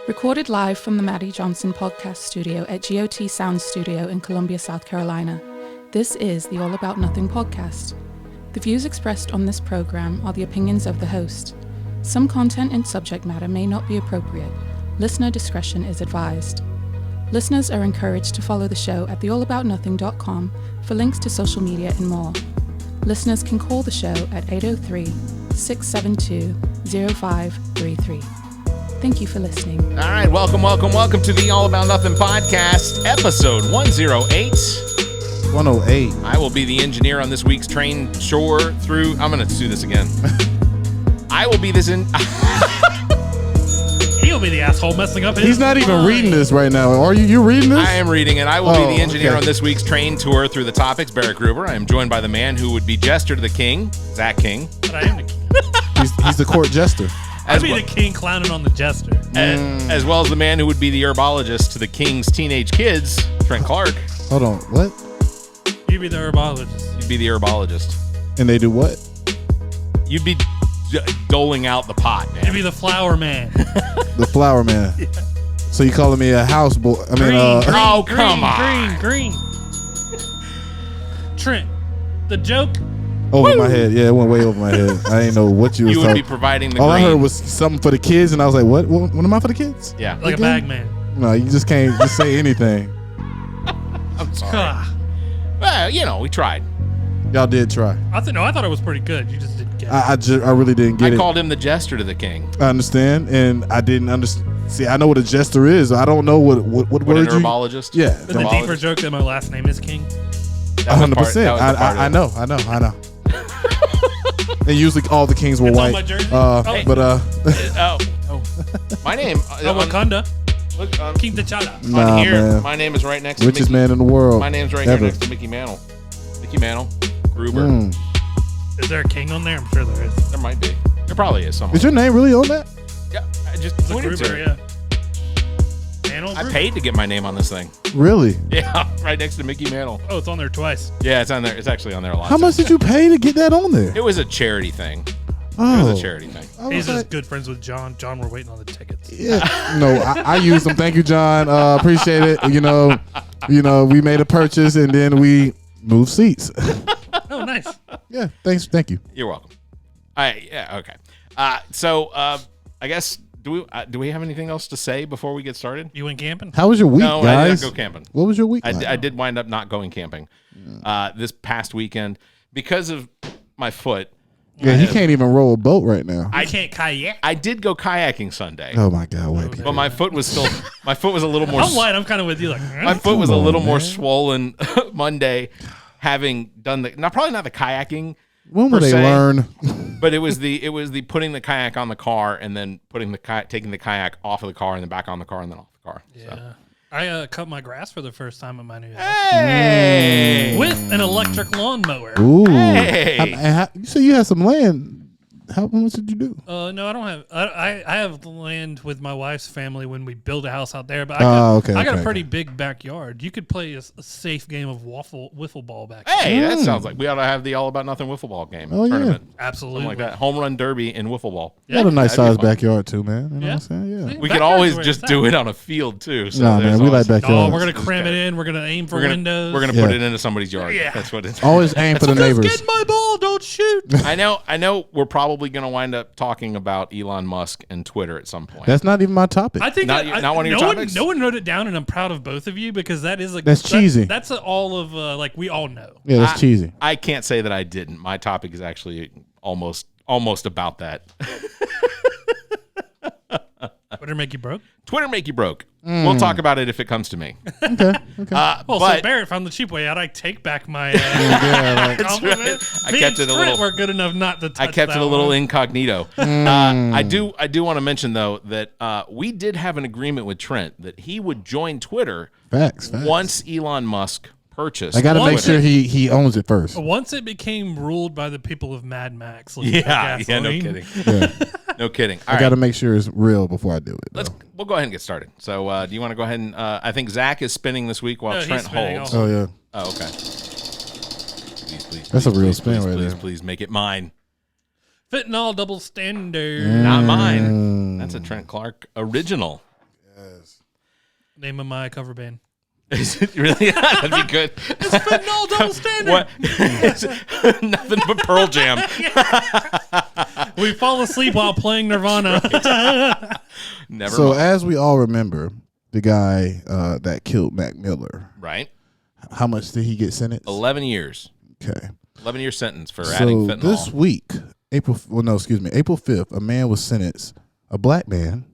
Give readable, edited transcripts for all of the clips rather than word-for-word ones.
Recorded live from the Maddie Johnson podcast studio at GOT Sound Studio in Columbia, South Carolina. This is the All About Nothing podcast. The views expressed on this program are the opinions of the host. Some content and subject matter may not be appropriate. Listener discretion is advised. Listeners are encouraged to follow the show at theallaboutnothing.com for links to social media and more. Listeners can call the show at 803-672-0533. Thank you for listening. All right, welcome to the All About Nothing podcast, episode 108. 108. I will be the engineer on this week's train shore through. I'm going to do this again. I will be this in. He'll be the asshole messing up his He's not even reading this right now. Are you reading this? I am reading it. I will be the engineer on this week's train tour through the topics. Barrett Gruber. I am joined by the man who would be jester to the king, Zach King. But I am the king. He's the court jester. I'd be the king clowning on the jester. As well as the man who would be the herbologist to the king's teenage kids, Trent Clark. Hold on, what? You'd be the herbologist. You'd be the herbologist. And they do what? You'd be doling out the pot, man. You'd be the flower man. The flower man. Yeah. So you calling me a house boy? Come on. Green. Trent, the joke. Over my head. Yeah, it went way over my head. I didn't know what you was would talking. be providing the All green. I heard was something for the kids, and I was like, what? What am I for the kids? Yeah. Like again? a bag man. No, you just can't just say anything. I'm sorry. Well, we tried. Y'all did try. I thought it was pretty good. You just didn't get it. I really didn't get it. I called him the jester to the king. I understand, and I didn't understand. See, I know what a jester is. I don't know what word an herbologist? Yeah. Is the deeper joke that my last name is King? 100%. I know. And usually all the kings were It's on white. my jersey? My name. Wakanda. Look, King T'Challa. Nah, on here, man. my name is right next to Richest Mickey. man in the world. My name's right ever. here next to Mickey Mantle. Mickey Mantle. Gruber. Is there a king on there? I'm sure there is. There might be. There probably is somewhere. Is your name really on that? Yeah, I just It's a pointed Gruber, to it. yeah. Mantle I Gruber? paid to get my name on this thing. Really? Yeah, right next to Mickey Mantle. Oh, it's on there twice. Yeah, it's on there. It's actually on there a lot. How much did you pay to get that on there? It was a charity thing. Oh. It was a charity thing. I was He's like, just good friends with John. John, we're waiting on the tickets. yeah. No, I used them. Thank you, John. Appreciate it. We made a purchase and then we moved seats. Oh, nice. Yeah. Thanks. Thank you. You're welcome. Okay. So I guess do we have anything else to say before we get started? You went camping? How was your week, No, guys? I did not go camping. What was your week? I did wind up not going camping this past weekend because of my foot. Yeah, he can't even roll a boat right now. I can't kayak. I did go kayaking Sunday. Oh my God! Wait. But my foot was a little more. I'm lying. I'm kind of with you. My foot was a little more man. swollen Monday, having done probably not the kayaking. When will they learn? But it was the putting the kayak on the car and then taking the kayak off of the car and then back on the car and then off the car. Yeah. So. I cut my grass for the first time at my new house. Hey! With an electric lawnmower. Ooh. Hey! You said you had some land. How much did you do? No, I don't have. I have the land with my wife's family when we build a house out there. But I got a pretty big backyard. You could play a safe game of wiffle ball back there. Hey, that sounds like we ought to have the All About Nothing wiffle ball game tournament. Absolutely. Something like that. Home run derby and wiffle ball. You had a nice that'd sized be fun. backyard too, man. You know what I'm saying? Yeah. See? We could Backyard's always where just it's do at. it on a field too. So Nah, man, we like backyards. Oh, we're gonna cram it in. We're gonna aim for windows. We're gonna put it into somebody's yard. Yeah. That's what it's. Always aim for the neighbors. Just get my ball. Don't shoot. I know. We're probably gonna wind up talking about Elon Musk and Twitter at some point. That's not even my topic. I think Not one of your topics? No one wrote it down, and I'm proud of both of you because that is That's cheesy. That's all of we all know. Yeah, that's cheesy. I can't say that I didn't. My topic is actually almost about that. Twitter make you broke. Twitter make you broke. We'll talk about it if it comes to me. Okay. Well, but so Barrett found the cheap way out. I take back my compliment. I Me kept and it a Trent little. were good enough not to touch I kept that it a little one. incognito. I do want to mention though that we did have an agreement with Trent that he would join Twitter Facts. once Elon Musk purchased. I got to make Twitter. sure he owns it first. Once it became ruled by the people of Mad Max. Yeah, no kidding. Yeah. No kidding. I got to make sure it's real before I do it. We'll go ahead and get started. So, do you want to go ahead and? I think Zach is spinning this week while No, he's Trent spinning holds. also. Oh yeah. Oh, okay. Please, That's a real spin right please, there. please make it mine. Fentanyl double standard. Not mine. That's a Trent Clark original. Name of my cover band. Is it really? That'd be good. It's fentanyl double standard. What? Nothing but Pearl Jam. We fall asleep while playing Nirvana. Never So mind. as we all remember, the guy that killed Mac Miller. Right. How much did he get sentenced? 11 years. Okay. 11-year sentence for adding fentanyl. This week, April 5th, a black man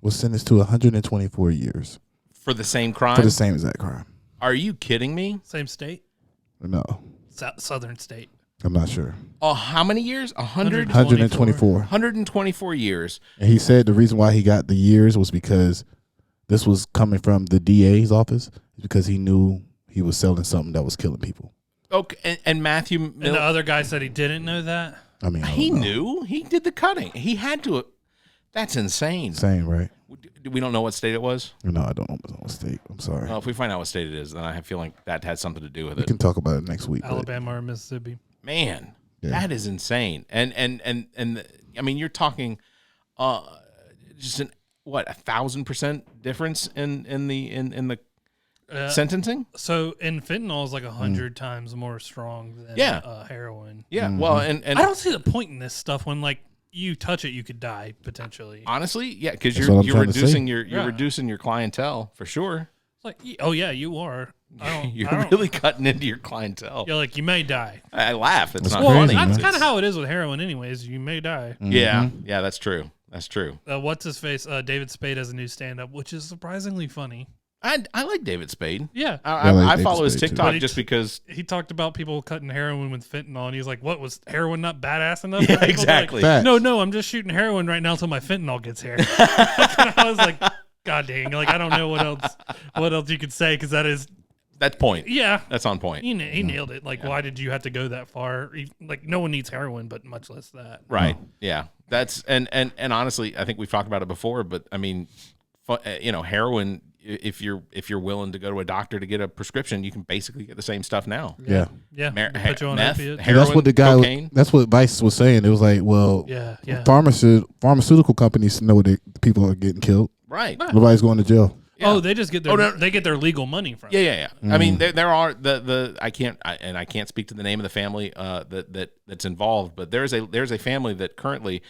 was sentenced to 124 years. For the same crime? For the same exact crime. Are you kidding me? Same state? No. Southern state. I'm not sure. Oh, how many years? 124. 124 years. And he said the reason why he got the years was because this was coming from the DA's office, because he knew he was selling something that was killing people. Okay, and Matthew And the other guy said he didn't know that? I mean, he knew. He did the cutting. He had to. That's insane. Same, right? We don't know what state it was? No, I don't know what state. I'm sorry. Well, if we find out what state it is, then I have a feeling that had something to do with We it. can talk about it next week. Alabama or Mississippi. Man, Yeah. that is insane. And I mean, you're talking just 1,000% difference in the sentencing? So, and fentanyl is like 100 times more strong than heroin. Yeah. Well, and I don't see the point in this stuff when like you touch it, you could die potentially. honestly, yeah, because That's what you're I'm trying to reducing say. you're reducing your clientele for sure. It's like, oh yeah, you are. You're really cutting into your clientele. You're like, you may die. I laugh. It's That's not crazy, funny. man. That's kind of how it is with heroin, anyways. You may die. Yeah, that's true. That's true. What's his face? David Spade has a new stand-up, which is surprisingly funny. I like David Spade. Yeah. I like I David follow his Spade, too. TikTok But just because. He talked about people cutting heroin with fentanyl, and he's like, "What, was heroin not badass enough?" Yeah, for people?" exactly. Like, no, I'm just shooting heroin right now until my fentanyl gets here. I was like, God dang! Like, I don't know what else you could say, because That's point. yeah. That's on point. He nailed it. Like, why did you have to go that far? Like, no one needs heroin, but much less that. Right. Yeah. That's and honestly, I think we've talked about it before, but I mean, heroin. If you're willing to go to a doctor to get a prescription, you can basically get the same stuff now. Yeah. Put you on meth, opiates. heroin, That's what the guy. cocaine. That's what Vice was saying. It was like, well, Yeah. pharmaceutical companies know that people are getting killed. Right. Nobody's going to jail. Yeah. Oh, they just get their legal money from it. Yeah. I mean, there are I can't speak to the name of the family that's involved, but there's a family that currently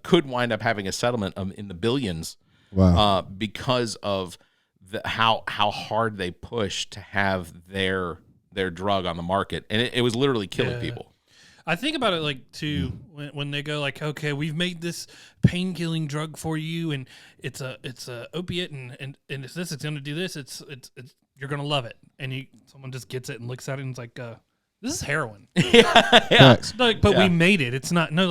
could wind up having a settlement in the billions. Wow. Because of how hard they push to have their drug on the market, and it was literally killing people. I think about it like too when they go like, okay, we've made this pain-killing drug for you, and it's a opiate, and if this is going to do this, it's you're going to love it, and someone just gets it and looks at it and it's like, this is heroin. Facts. Like, but we made it. It's not no,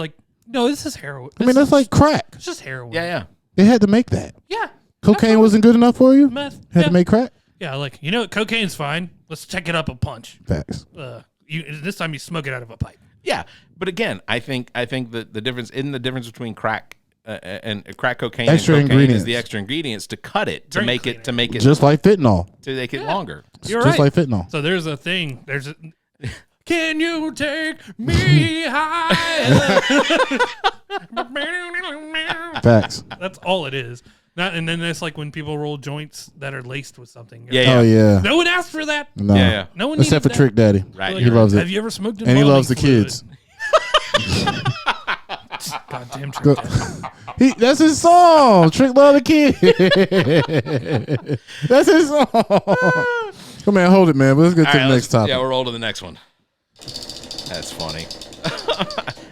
this is heroin. I mean, that's like crack. It's just heroin. Yeah. They had to make that. Yeah. Cocaine wasn't good enough for you? Meth. Had to make crack? Yeah, like, cocaine's fine. Let's check it up a punch. Facts. This time you smoke it out of a pipe. Yeah, but again, I think that the difference between crack and crack cocaine Extra and cocaine ingredients. is the extra ingredients to cut it to make it Just like fentanyl. to make it longer. You're Just right. like fentanyl. So there's a thing. Can you take me higher? Facts. That's all it is. And then it's like when people roll joints that are laced with something. Yeah. Oh, yeah. No one asked for that. No. Yeah. No one Except for needed Trick Daddy. Right. Like, He loves it. Have you ever smoked? And he loves the embalming kids. fluid? Goddamn Trick Daddy. That's his song. Trick love the kid. That's his song. Come on, hold it, man. Let's get to the next topic. Yeah, we'll roll to the next one. That's funny.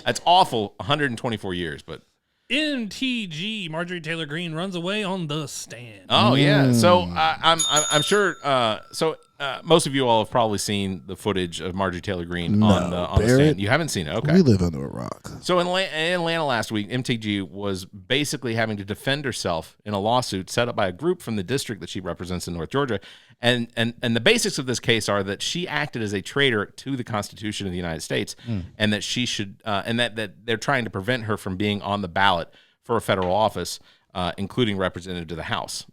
That's awful. 124 years, but M.T.G. Marjorie Taylor Greene runs away on the stand. oh yeah. So I'm sure. Most of you all have probably seen the footage of Marjorie Taylor Greene on the stand. You haven't seen it, okay? We live under a rock. So in Atlanta last week, M.T.G. was basically having to defend herself in a lawsuit set up by a group from the district that she represents in North Georgia. And the basics of this case are that she acted as a traitor to the Constitution of the United States, and that she should, and that they're trying to prevent her from being on the ballot for a federal office, including representative to the House.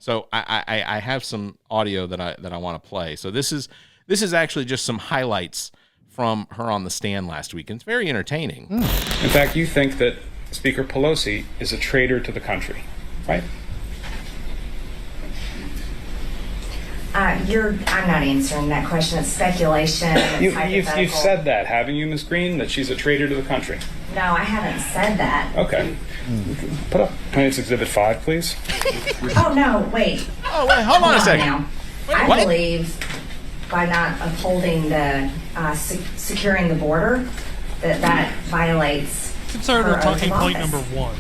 So I have some audio that I want to play. So this is actually just some highlights from her on the stand last week, and it's very entertaining. In fact, you think that Speaker Pelosi is a traitor to the country, right? I'm not answering that question. It's speculation. It's You've said that, haven't you, Ms. Green? That she's a traitor to the country. No, I haven't said that. Okay. Put up Plaintiff's Exhibit 5, please. Oh, no, wait. Oh, wait, hold on a second. Now. Wait, I what? believe by not upholding the securing the border, that violates Conservative her oath talking of point office. number 1.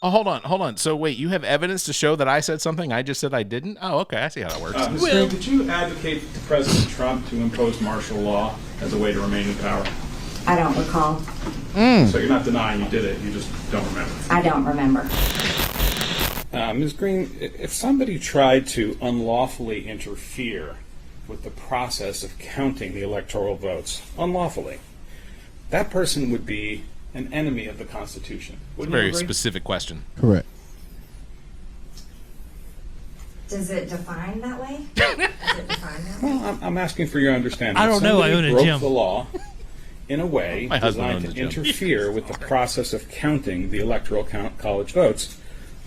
Oh, hold on. So wait, you have evidence to show that I said something I just said I didn't? Oh, okay. I see how that works. Ms. Green, did you advocate to President Trump to impose martial law as a way to remain in power? I don't recall. So you're not denying you did it, you just don't remember. I don't remember. Ms. Green, if somebody tried to unlawfully interfere with the process of counting the electoral votes, unlawfully, that person would be an enemy of the Constitution. Wouldn't you Very agree? specific question. Correct. Does it define that way? Does it define that way? Well, I'm asking for your understanding. I don't know. I Somebody own a broke gym. the law in a way My husband designed owns to a gym. interfere with the process of counting the electoral college votes.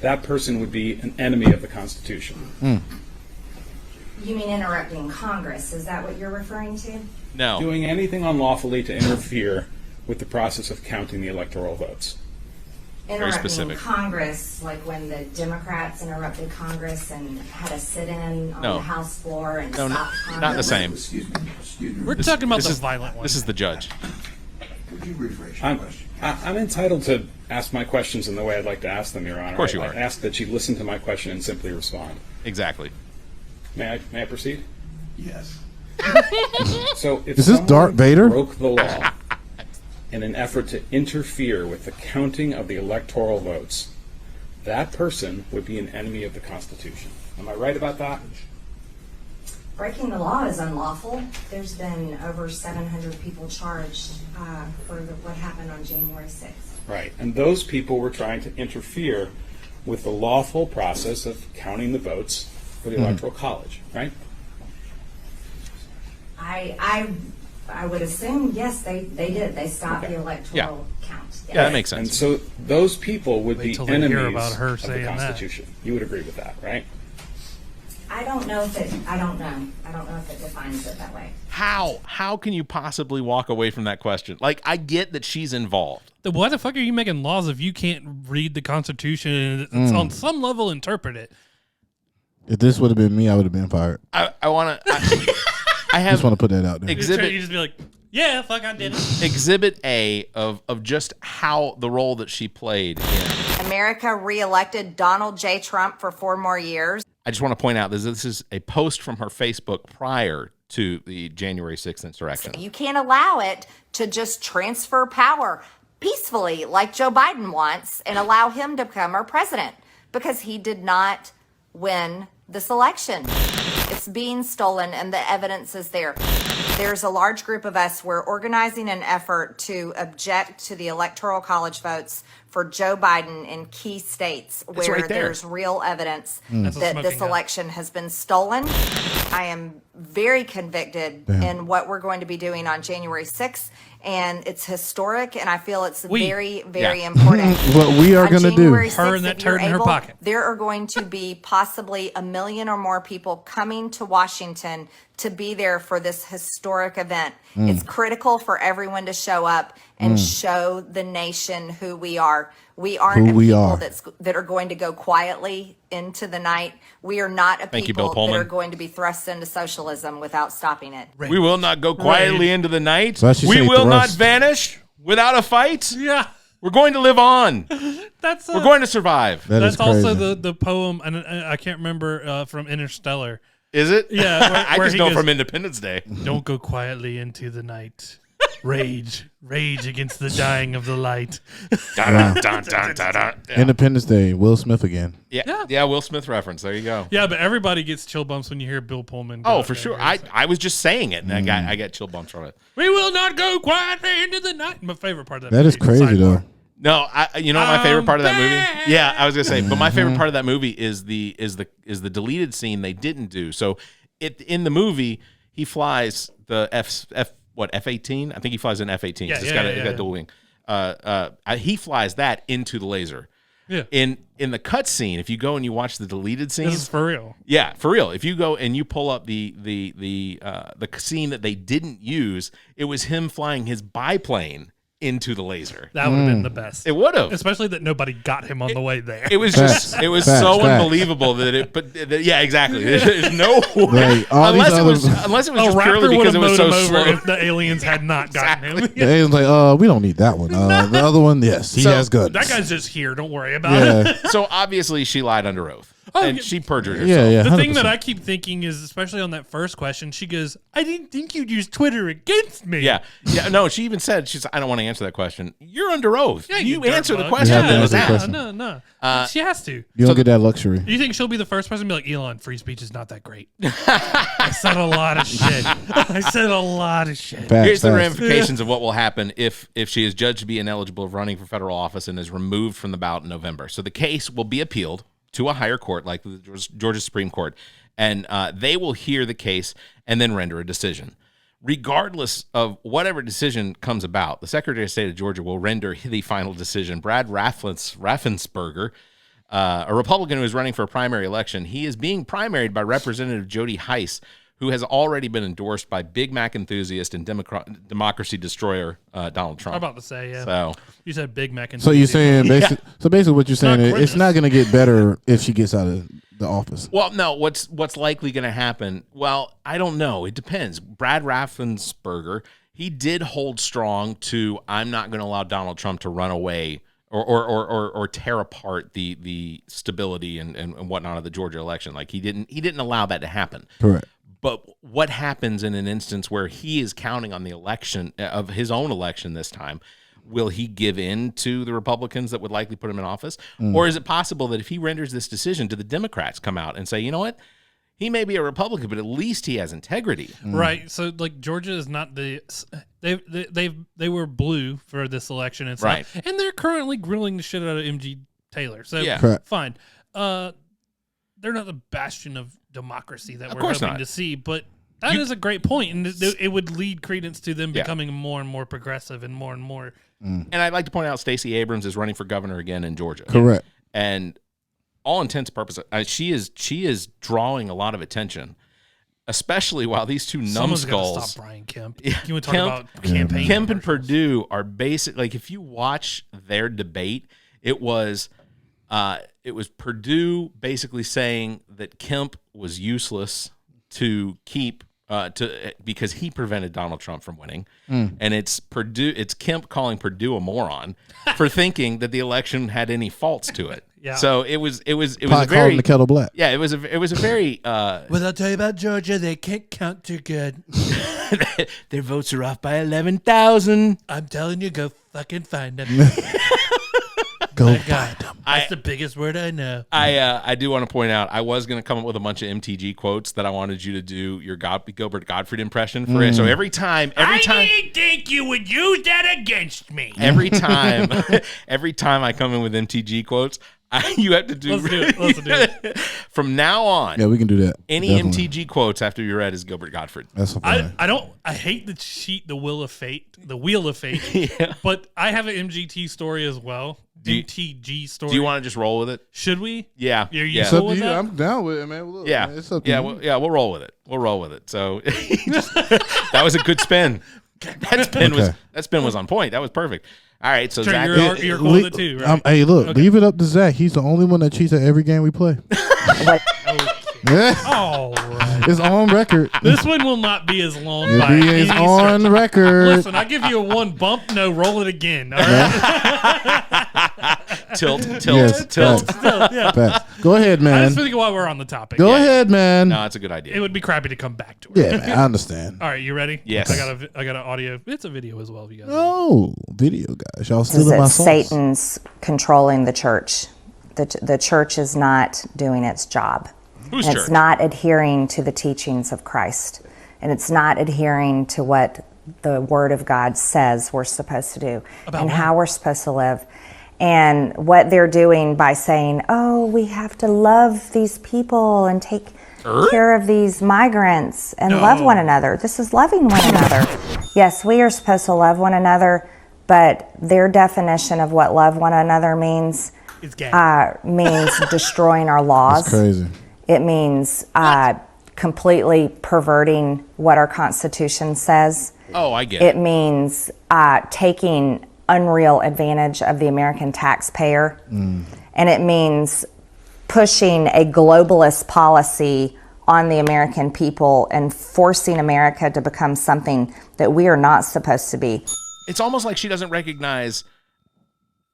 That person would be an enemy of the Constitution. You mean interrupting Congress? Is that what you're referring to? No. Doing anything unlawfully to interfere with the process of counting the electoral votes. Interrupting specific. Congress, like when the Democrats interrupted Congress and had a sit-in on No. the House floor and No, stopped Congress. not the same. We're talking about This the is violent one. This is the judge. Would you rephrase your question? I'm entitled to ask my questions in the way I'd like to ask them, Your Honor. Of course you I are. ask that you listen to my question and simply respond. Exactly. May I proceed? Yes. So if Is this someone Darth Vader? broke the law in an effort to interfere with the counting of the electoral votes, that person would be an enemy of the Constitution. Am I right about that? Breaking the law is unlawful. There's been over 700 people charged for what happened on January 6th. Right. And those people were trying to interfere with the lawful process of counting the votes for the Electoral College, right? I would assume, yes, they did. They stopped Okay. the electoral count. Yes. Yeah, that makes And sense. so those people would Wait be till they hear enemies about her of the saying that. Constitution. You would agree with that, right? I don't know if it. I don't know. I don't know if it defines it that way. How can you possibly walk away from that question? Like, I get that she's involved. Why the fuck are you making laws if you can't read the Constitution and on some level interpret it? If this would have been me, I would have been fired. I want to. I I have just want to put that out there. You exhibit just be like, yeah, fuck, I did it. Exhibit A of just how the role that she played in. America reelected Donald J. Trump for 4 more years. I just want to point out that this is a post from her Facebook prior to the January 6th insurrection. You can't allow it to just transfer power peacefully like Joe Biden wants and allow him to become our president because he did not win this election. It's being stolen and the evidence is there. There's a large group of us. We're organizing an effort to object to the Electoral College votes for Joe Biden in key states It's where right there. there's real evidence That's a that smoking this gun. election has been stolen. I am very convicted in what we're going to be doing on January 6th, and it's historic, and I feel it's very, very important. What we are On going to do. January Her 6th, and that if you're turd in her able, pocket. There are going to be possibly 1 million or more people coming to Washington to be there for this historic event. It's critical for everyone to show up and show the nation who we are. We aren't Who a we people are. that are going to go quietly into the night. We are not a Thank you, Bill people that Pullman. are going to be thrust into socialism without stopping it. We will not go quietly into the night. So I should We say will not thrust. vanish without a fight. Yeah, We're going to live on. that's We're going to survive. That is That's also crazy. the poem, and I can't remember from Interstellar. Is it? Yeah, where- I where just he know goes- from Independence Day. Don't go quietly into the night. Rage against the dying of the light. Dun, dun, dun, dun, dun. Yeah. Independence Day, Will Smith again. Yeah, Will Smith reference. There you go. Yeah, but everybody gets chill bumps when you hear Bill Pullman. Oh, go for there. sure. I was just saying it, and I got chill bumps from it. We will not go quietly into the night. My favorite part of that. That is movie, crazy, sidebar. though. No, you know what my favorite part of that movie? back. Yeah, I was gonna say, but my favorite part of that movie is the deleted scene they didn't do. So in the movie, he flies the F-18? I think he flies an F-18. Yeah, It's yeah, got yeah. dual wing. He flies that into the laser. Yeah. In the cut scene, if you go and you watch the deleted scenes, This is for real. Yeah, for real. If you go and you pull up the scene that they didn't use, it was him flying his biplane into the laser. That would have been the best. It would have. Especially that nobody got him on the way there. It was so unbelievable that it. But yeah, exactly. There's no way unless it was just purely because it was so slow. If the aliens had not gotten him. The alien's like, we don't need that one. The other one, yes, he has guns. That guy's just here. Don't worry about it. So obviously she lied under oath. And she perjured herself. Yeah, the 100%. thing that I keep thinking is, especially on that first question, she goes, "I didn't think you'd use Twitter against me." Yeah. No, she even said, "I don't want to answer that question. You're under oath. Yeah, you you answer the dirtbag. question that was answer the asked." question. No. She has to. You don't get that luxury. Do you think she'll be the first person to be like, Elon, free speech is not that great? I said a lot of shit. Here's the ramifications of what will happen if she is judged to be ineligible of running for federal office and is removed from the ballot in November. So the case will be appealed to a higher court, like the Georgia Supreme Court, and they will hear the case and then render a decision. Regardless of whatever decision comes about, the Secretary of State of Georgia will render the final decision. Brad Raffensperger, a Republican who is running for a primary election, he is being primaried by Representative Jody Heiss, who has already been endorsed by Big Mac enthusiast and democracy destroyer Donald Trump. I'm about to say, yeah. So you said Big Mac enthusiast. So you're saying basically what you're saying is Not it's not going to get better if she gets out of the office. Well, no, what's likely going to happen? Well, I don't know. It depends. Brad Raffensperger, he did hold strong to, I'm not going to allow Donald Trump to run away or tear apart the stability and whatnot of the Georgia election. Like he didn't allow that to happen. Correct. But what happens in an instance where he is counting on the election of his own election this time? Will he give in to the Republicans that would likely put him in office? Or is it possible that if he renders this decision, do the Democrats come out and say, you know what? He may be a Republican, but at least he has integrity. Right. So like Georgia is not they were blue for this election and right. And they're currently grilling the shit out of M.G. Taylor. So fine. They're not the bastion of democracy that we're hoping to see, but that is a great point, and it would lead credence to them becoming more and more progressive and more. And I'd like to point out Stacey Abrams is running for governor again in Georgia. Correct. And all intents and purposes, she is drawing a lot of attention, especially while these two numbskulls. Stop Brian Kemp. You want to talk about campaign? Kemp and Perdue are basic. Like if you watch their debate, it was Perdue basically saying that Kemp was useless to keep because he prevented Donald Trump from winning, and it's Kemp calling Perdue a moron for thinking that the election had any faults to it. Yeah. So it was a Pot very calling the kettle black. Yeah, it was a very. Well, I'll tell you about Georgia. They can't count too good. Their votes are off by 11,000. I'm telling you, go fucking find them. Go find them. That's the biggest word I know. I do want to point out, I was going to come up with a bunch of M.T.G. quotes that I wanted you to do your Gilbert Gottfried impression for it. So every time, I didn't think you would use that against me. Every time I come in with M.T.G. quotes, you have to do. Let's do it. From now on, Yeah, we can do that. any Definitely. M.T.G. quotes after you're read is Gilbert Gottfried. That's fine. I hate the Wheel of Fate, Yeah. but I have an MGT story as well. MTG story. Do you want to just roll with it? Should we? Yeah. Are you yeah. It's up cool to with you. that? I'm down with it, man. Look, Yeah. man, it's up to you. We'll roll with it. We'll roll with it. So that was a good spin. That spin was on point. That was perfect. All right, so Sure, Zach, you're cool with it too, right? Hey, look, leave it up to Zach. He's the only one that cheats at every game we play. All right. It's on record. This one will not be as long. It by is any on stretch. record. Listen, I give you a one bump. No, roll it again. All right. tilt. Yeah. Facts. Go ahead, I man. just think while we're on the topic. Go ahead, man. No, it's a good idea. It would be crappy to come back to it. Yeah, man, I understand. All right, you ready? Yes. I got an audio. It's a video as well. If you guys. Oh, video guys, y'all Is stealing my that sauce. Satan's controlling the church. The church is not doing its job. Whose It's church? not adhering to the teachings of Christ. And it's not adhering to what the Word of God says we're supposed to do and how we're supposed to live. And what they're doing by saying, oh, we have to love these people and take care of these migrants and love one another. This is loving one another. Yes, we are supposed to love one another, but their definition of what love one another means It's gay. Means destroying our laws. That's crazy. It means completely perverting what our Constitution says. Oh, I get It means taking unreal advantage of the American taxpayer. And it means pushing a globalist policy on the American people and forcing America to become something that we are not supposed to be. It's almost like she doesn't recognize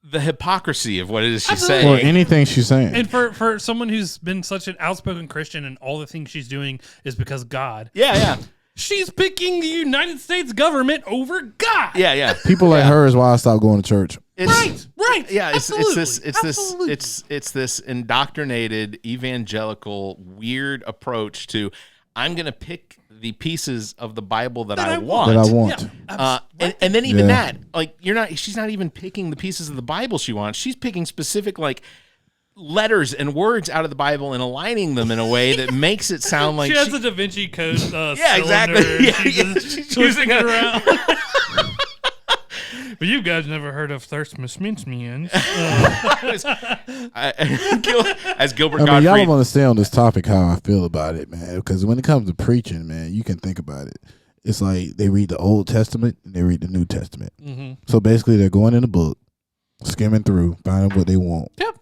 the hypocrisy of what it is she's Absolutely. saying. Or anything she's saying. And for someone who's been such an outspoken Christian and all the things she's doing is because God. Yeah. She's picking the United States government over God. Yeah. People like her is why I stopped going to church. Right. Yeah, Absolutely. it's this indoctrinated evangelical weird approach to I'm going to pick the pieces of the Bible that I want. That I want. Yeah, and then even that, like she's not even picking the pieces of the Bible she wants. She's picking specific like letters and words out of the Bible and aligning them in a way that makes it sound like she has a Da Vinci Code. Yeah, exactly. Cylinder. She's Twisting using it a- around. But you guys never heard of Thirstmas Mincemeans. As Gilbert I mean, y'all Gottfried. don't want to stay on this topic how I feel about it, man. Because when it comes to preaching, man, you can think about it. It's like they read the Old Testament and they read the New Testament. So basically, they're going in the book, skimming through, finding what they want. Yep.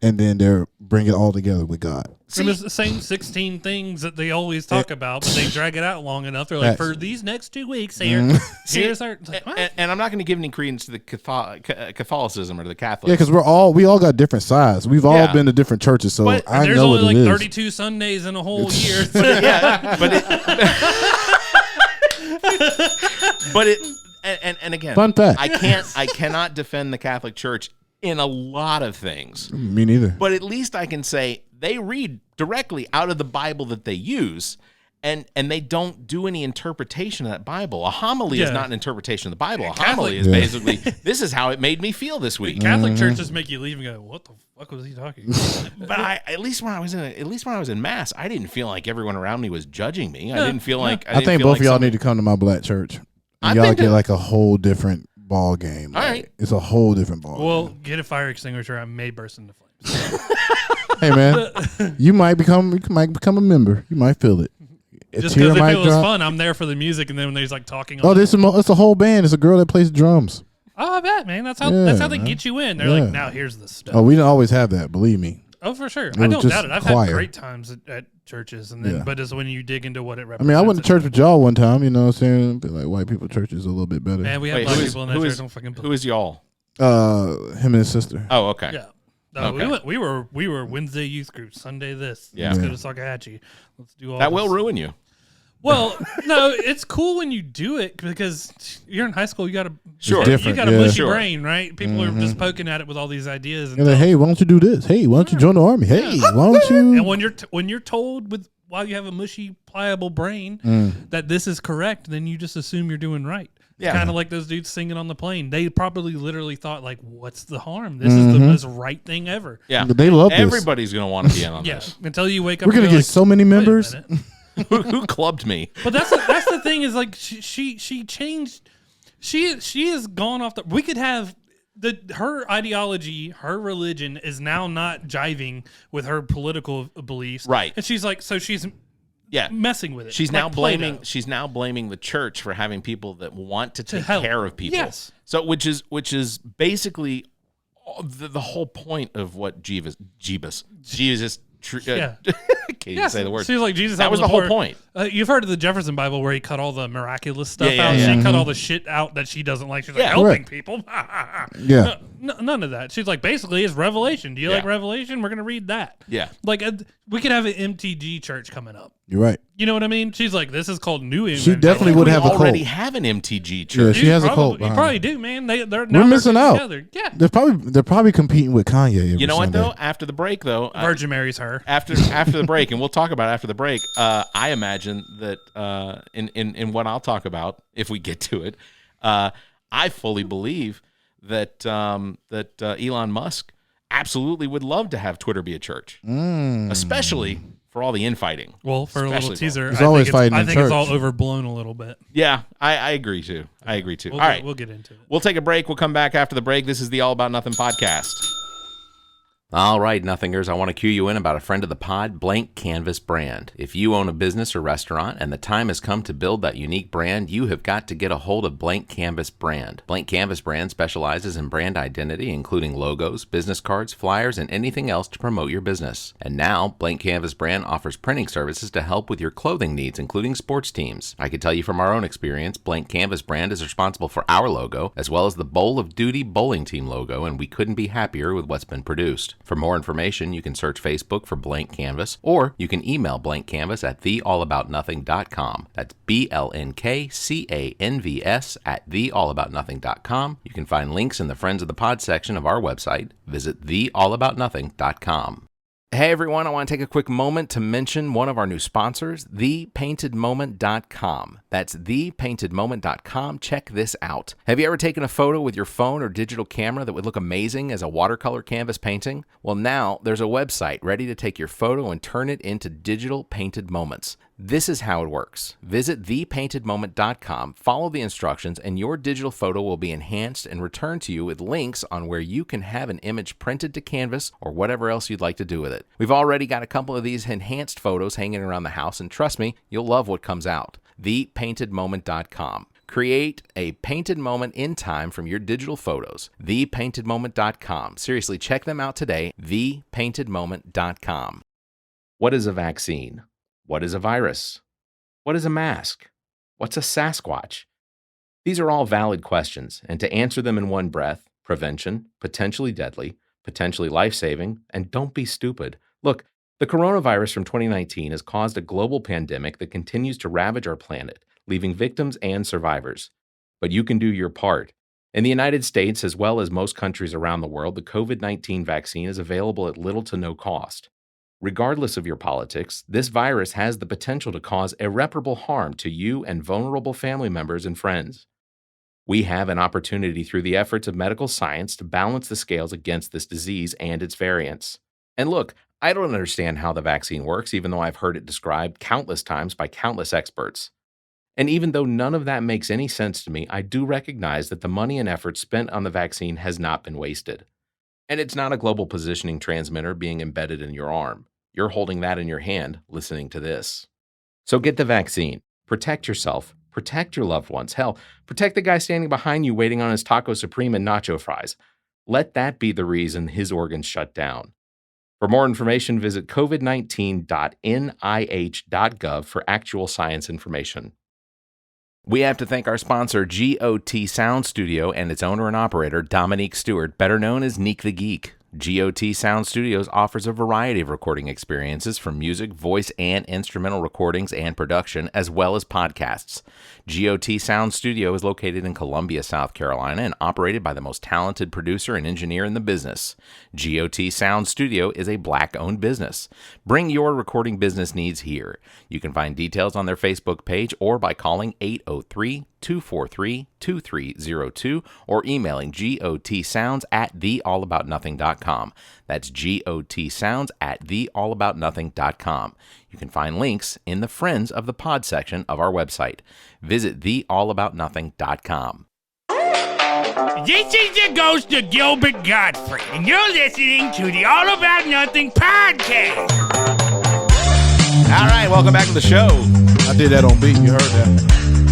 And then they're bringing it all together with God. And it's the same 16 things that they always talk about, but they drag it out long enough. They're like, Facts. for these next 2 weeks here, here's our... It's like, what? And I'm not going to give any credence to the Catholicism or to the Catholics. Yeah, because we all got different sides. We've all been to different churches, so But I There's know only what like it is. 32 Sundays in a whole year. But it and again, Fun fact. I cannot defend the Catholic Church in a lot of things. Me neither. But at least I can say they read directly out of the Bible that they use, and they don't do any interpretation of that Bible. A homily is Yeah. not an interpretation of the Bible. A Catholic- homily is basically, this is how it made me feel this week. Catholic churches make you leave and go, what the fuck was he talking about? But at least when I was in Mass, I didn't feel like everyone around me was judging me. I didn't feel like I think both of y'all need to come to my black church. I've And y'all been get to- like a whole different ball game. All Like, right. It's a whole different ball Well, game. get a fire extinguisher. I may burst into flames. Hey man, you might become a member. You might feel it. A Just tear because if might it was drop. fun, I'm there for the music, and then when there's like talking. Oh, it's a whole band. It's a girl that plays drums. Oh, I bet, man. That's how Yeah, they man. get you in. They're Yeah. like, now here's the stuff. Oh, we didn't always have that. Believe me. Oh, for sure. It I was don't just doubt it. I've choir. had great times at churches, and then Yeah. but it's when you dig into what it I represents. mean, I went to church with y'all one time. You know what I'm saying? Feel like white people church is a little bit better. Man, we have Wait, black who is- people in that who church. is- Don't fucking Who is y'all? Him and his sister. Oh, okay. Yeah. No, Okay. we were Wednesday youth group, Sunday this. Yeah. Let's go Yeah. to Salcahatchee. Let's do all That this. will ruin you. Well, no, it's cool when you do it because you're in high school. You got a Sure. It's different, You got a yeah. mushy Sure. brain, right? People are just poking at it with all these ideas. And They're like, hey, why don't you do this? Hey, why don't you join the army? Hey, why don't you? And when you're told with while you have a mushy, pliable brain that this is correct, then you just assume you're doing right. It's Yeah. kind of like those dudes singing on the plane. They probably literally thought like, "What's the harm? This is the most right thing ever." Yeah. They love this. Everybody's going to want to be in on Yeah. this. Until you wake up, We're and gonna you're get like, so many "Wait a members. minute." Who clubbed me? But that's the thing is like she changed. She has gone off the. We could have. Her ideology, her religion is now not jiving with her political beliefs, Right. And she's like, so she's Yeah. messing with it. She's like now Play-Doh. blaming. She's now blaming the church for having people that want to take help. care of people. Yes. So which is basically the whole point of what Jesus. Yeah. Can't even say the word. She's like Jesus. That out was on the whole poor. point. You've heard of the Jefferson Bible where he cut all the miraculous stuff Yeah, out. yeah. She cut all the shit out that she doesn't like. She's like Yeah. helping Correct. people. Yeah. No, none of that. She's like basically it's Revelation. Do you like Yeah. Revelation? We're gonna read that. Yeah. Like we could have an M.T.G church coming up. You're right. You know what I mean? She's like, this is called New England. She definitely would we have a already cult. have an M.T.G. Yeah, church. she has a probably, cult. You behind probably her. do, man. They're We're now missing out. together. Yeah. They're probably competing with Kanye. Every You know what Sunday. though? After the break though, Virgin Mary's her. after the break, and we'll talk about it after the break. I imagine that in what I'll talk about if we get to it, I fully believe that Elon Musk absolutely would love to have Twitter be a church, especially for all the infighting. Well, for a little Especially teaser, There's always fighting I in think it's all church. overblown a little bit. Yeah, I agree too. I agree too. We'll All right, we'll get into it. we'll take a break. We'll come back after the break. This is the All About Nothing podcast. All right, Nothingers, I want to cue you in about a friend of the pod, Blank Canvas Brand. If you own a business or restaurant and the time has come to build that unique brand, you have got to get a hold of Blank Canvas Brand. Blank Canvas Brand specializes in brand identity, including logos, business cards, flyers, and anything else to promote your business. And now, Blank Canvas Brand offers printing services to help with your clothing needs, including sports teams. I can tell you from our own experience, Blank Canvas Brand is responsible for our logo, as well as the Bowl of Duty bowling team logo, and we couldn't be happier with what's been produced. For more information, you can search Facebook for Blank Canvas, or you can email Blank Canvas at theallaboutnothing.com. That's BLNKCANVS at theallaboutnothing.com. You can find links in the Friends of the Pod section of our website. Visit theallaboutnothing.com. Hey everyone, I want to take a quick moment to mention one of our new sponsors, thepaintedmoment.com. That's thepaintedmoment.com. Check this out. Have you ever taken a photo with your phone or digital camera that would look amazing as a watercolor canvas painting? Well, now there's a website ready to take your photo and turn it into digital painted moments. This is how it works. Visit thepaintedmoment.com, follow the instructions, and your digital photo will be enhanced and returned to you with links on where you can have an image printed to canvas or whatever else you'd like to do with it. We've already got a couple of these enhanced photos hanging around the house, and trust me, you'll love what comes out. Thepaintedmoment.com. Create a painted moment in time from your digital photos. Thepaintedmoment.com. Seriously, check them out today. Thepaintedmoment.com. What is a vaccine? What is a virus? What is a mask? What's a Sasquatch? These are all valid questions, and to answer them in one breath, prevention, potentially deadly, potentially life-saving, and don't be stupid. Look, the coronavirus from 2019 has caused a global pandemic that continues to ravage our planet, leaving victims and survivors. But you can do your part. In the United States, as well as most countries around the world, the COVID-19 vaccine is available at little to no cost. Regardless of your politics, this virus has the potential to cause irreparable harm to you and vulnerable family members and friends. We have an opportunity through the efforts of medical science to balance the scales against this disease and its variants. And look, I don't understand how the vaccine works, even though I've heard it described countless times by countless experts. And even though none of that makes any sense to me, I do recognize that the money and effort spent on the vaccine has not been wasted. And it's not a global positioning transmitter being embedded in your arm. You're holding that in your hand, listening to this. So get the vaccine. Protect yourself. Protect your loved ones. Hell, protect the guy standing behind you waiting on his taco supreme and nacho fries. Let that be the reason his organs shut down. For more information, visit covid19.nih.gov for actual science information. We have to thank our sponsor, GOT Sound Studio, and its owner and operator, Dominique Stewart, better known as Neek the Geek. GOT Sound Studios offers a variety of recording experiences from music, voice, and instrumental recordings and production, as well as podcasts. GOT Sound Studio is located in Columbia, South Carolina, and operated by the most talented producer and engineer in the business. GOT Sound Studio is a Black-owned business. Bring your recording business needs here. You can find details on their Facebook page or by calling 803-243-2302 or emailing gotsounds@theallaboutnothing.com. That's gotsounds@theallaboutnothing.com. You can find links in the Friends of the Pod section of our website. Visit theallaboutnothing.com. This is the ghost of Gilbert Gottfried, and you're listening to the All About Nothing podcast. All right, welcome back to the show. I did that on beat. You heard that.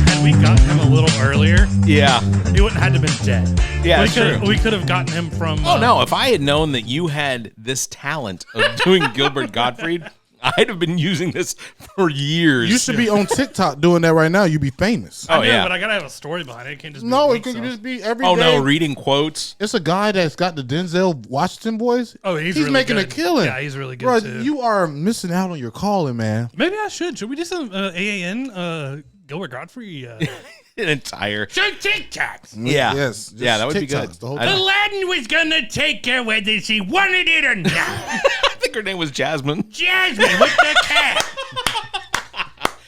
Had we gotten him a little earlier, Yeah. he wouldn't have had to been dead. Yeah, true. We could have gotten him from... Oh, no, if I had known that you had this talent of doing Gilbert Gottfried, I'd have been using this for years. You should be on TikTok doing that right now. You'd be famous. Oh, yeah. But I gotta have a story behind it. It can't just be No, weak it can sauce. just be every day. Oh, no, reading quotes. It's a guy that's got the Denzel Washington voice. Oh, he's he's really making good. a killing. Yeah, he's really good, Bro, too. you are missing out on your calling, man. Maybe I should. Should we do some AAN Gilbert Gottfried? An entire. So TikToks. Yeah. Yes. just Yeah, that would be TikToks good. the whole I- time. Aladdin was gonna take her whether she wanted it or not. I think her name was Jasmine. Jasmine with the cat.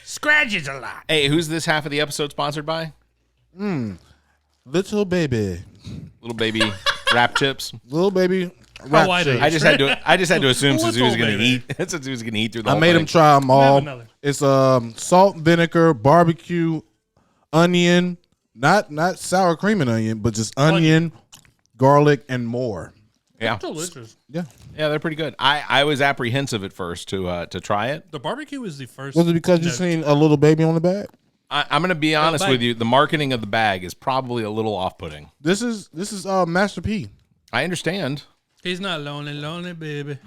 Scratches a lot. Hey, who's this half of the episode sponsored by? Little baby. Little baby wrap chips. Little baby. How wide are you? I just had to assume since he was Little going to baby. eat. Since he was going to eat through the I whole made thing. him try them all. another. It's salt, vinegar, barbecue, onion, not sour cream and onion, but just onion, garlic, and more. Yeah. It's delicious. Yeah. Yeah, they're pretty good. I was apprehensive at first to try it. The barbecue was the first. Was it because you seen a little baby on the bag? I'm going to be honest with you. The marketing of the bag is probably a little off-putting. This is Master P. I understand. He's not lonely, baby.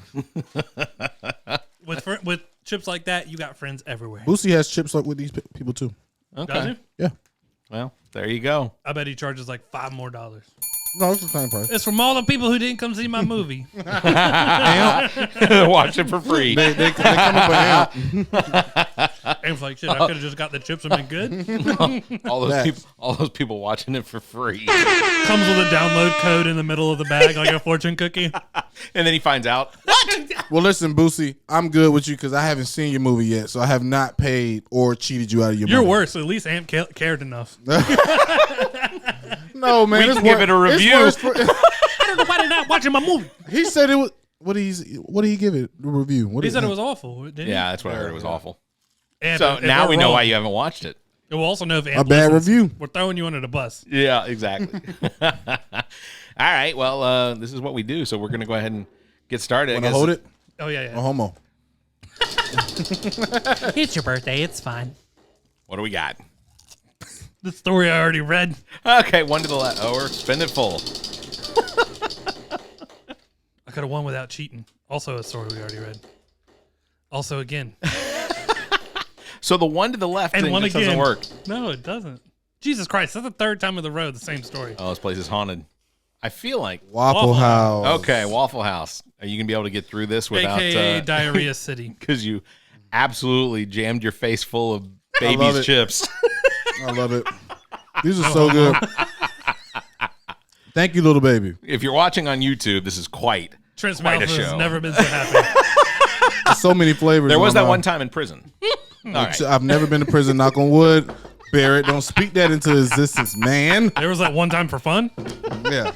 with chips like that, you got friends everywhere. Boosie has chips like with these people too. Does Okay. he? Yeah. Well, there you go. I bet he charges like $5 more. No, it's the same price. It's from all the people who didn't come see my movie. Watch it for free. They come up with And like, shit, I could have just got the chips and been good. all those people watching it for free. Comes with a download code in the middle of the bag, like a fortune cookie. And then he finds out. Well, listen, Boosie, I'm good with you because I haven't seen your movie yet, so I have not paid or cheated you out of your You're money. worse. At least Amp cared enough. No, man. We can give it a review. I don't know why they're not watching my movie. He said it was. What did he give it? The review. He said it was awful. Didn't Yeah, that's what I heard. It was awful. Amp, So if now we're we know wrong, why you haven't watched it. We'll also know if Amp A bad listens. review. We're throwing you under the bus. Yeah, exactly. All right. Well, this is what we do. So we're going to go ahead and get started. Want to hold it? Oh, yeah. A homo. It's your birthday. It's fine. What do we got? The story I already read. Okay, one to the left. Oh, we're spend it full. I could have won without cheating. Also a story we already read. Also again. So the one to the left And thing one just again. doesn't work. No, it doesn't. Jesus Christ. That's the third time of the road, the same story. Oh, this place is haunted. I feel like. Waffle House. Okay, Waffle House. Are you going to be able to get through this without... AKA Diarrhea City. Because you absolutely jammed your face full of love baby's it. chips. I love it. These are so good. Thank you, little baby. If you're watching on YouTube, this is quite Trent's a mouth has show. never been so happy. There's so many flavors. There in was my that mouth. one time in prison. All right. I've never been to prison. Knock on wood. Barrett, don't speak that into existence, man. There was that one time for fun. Yeah.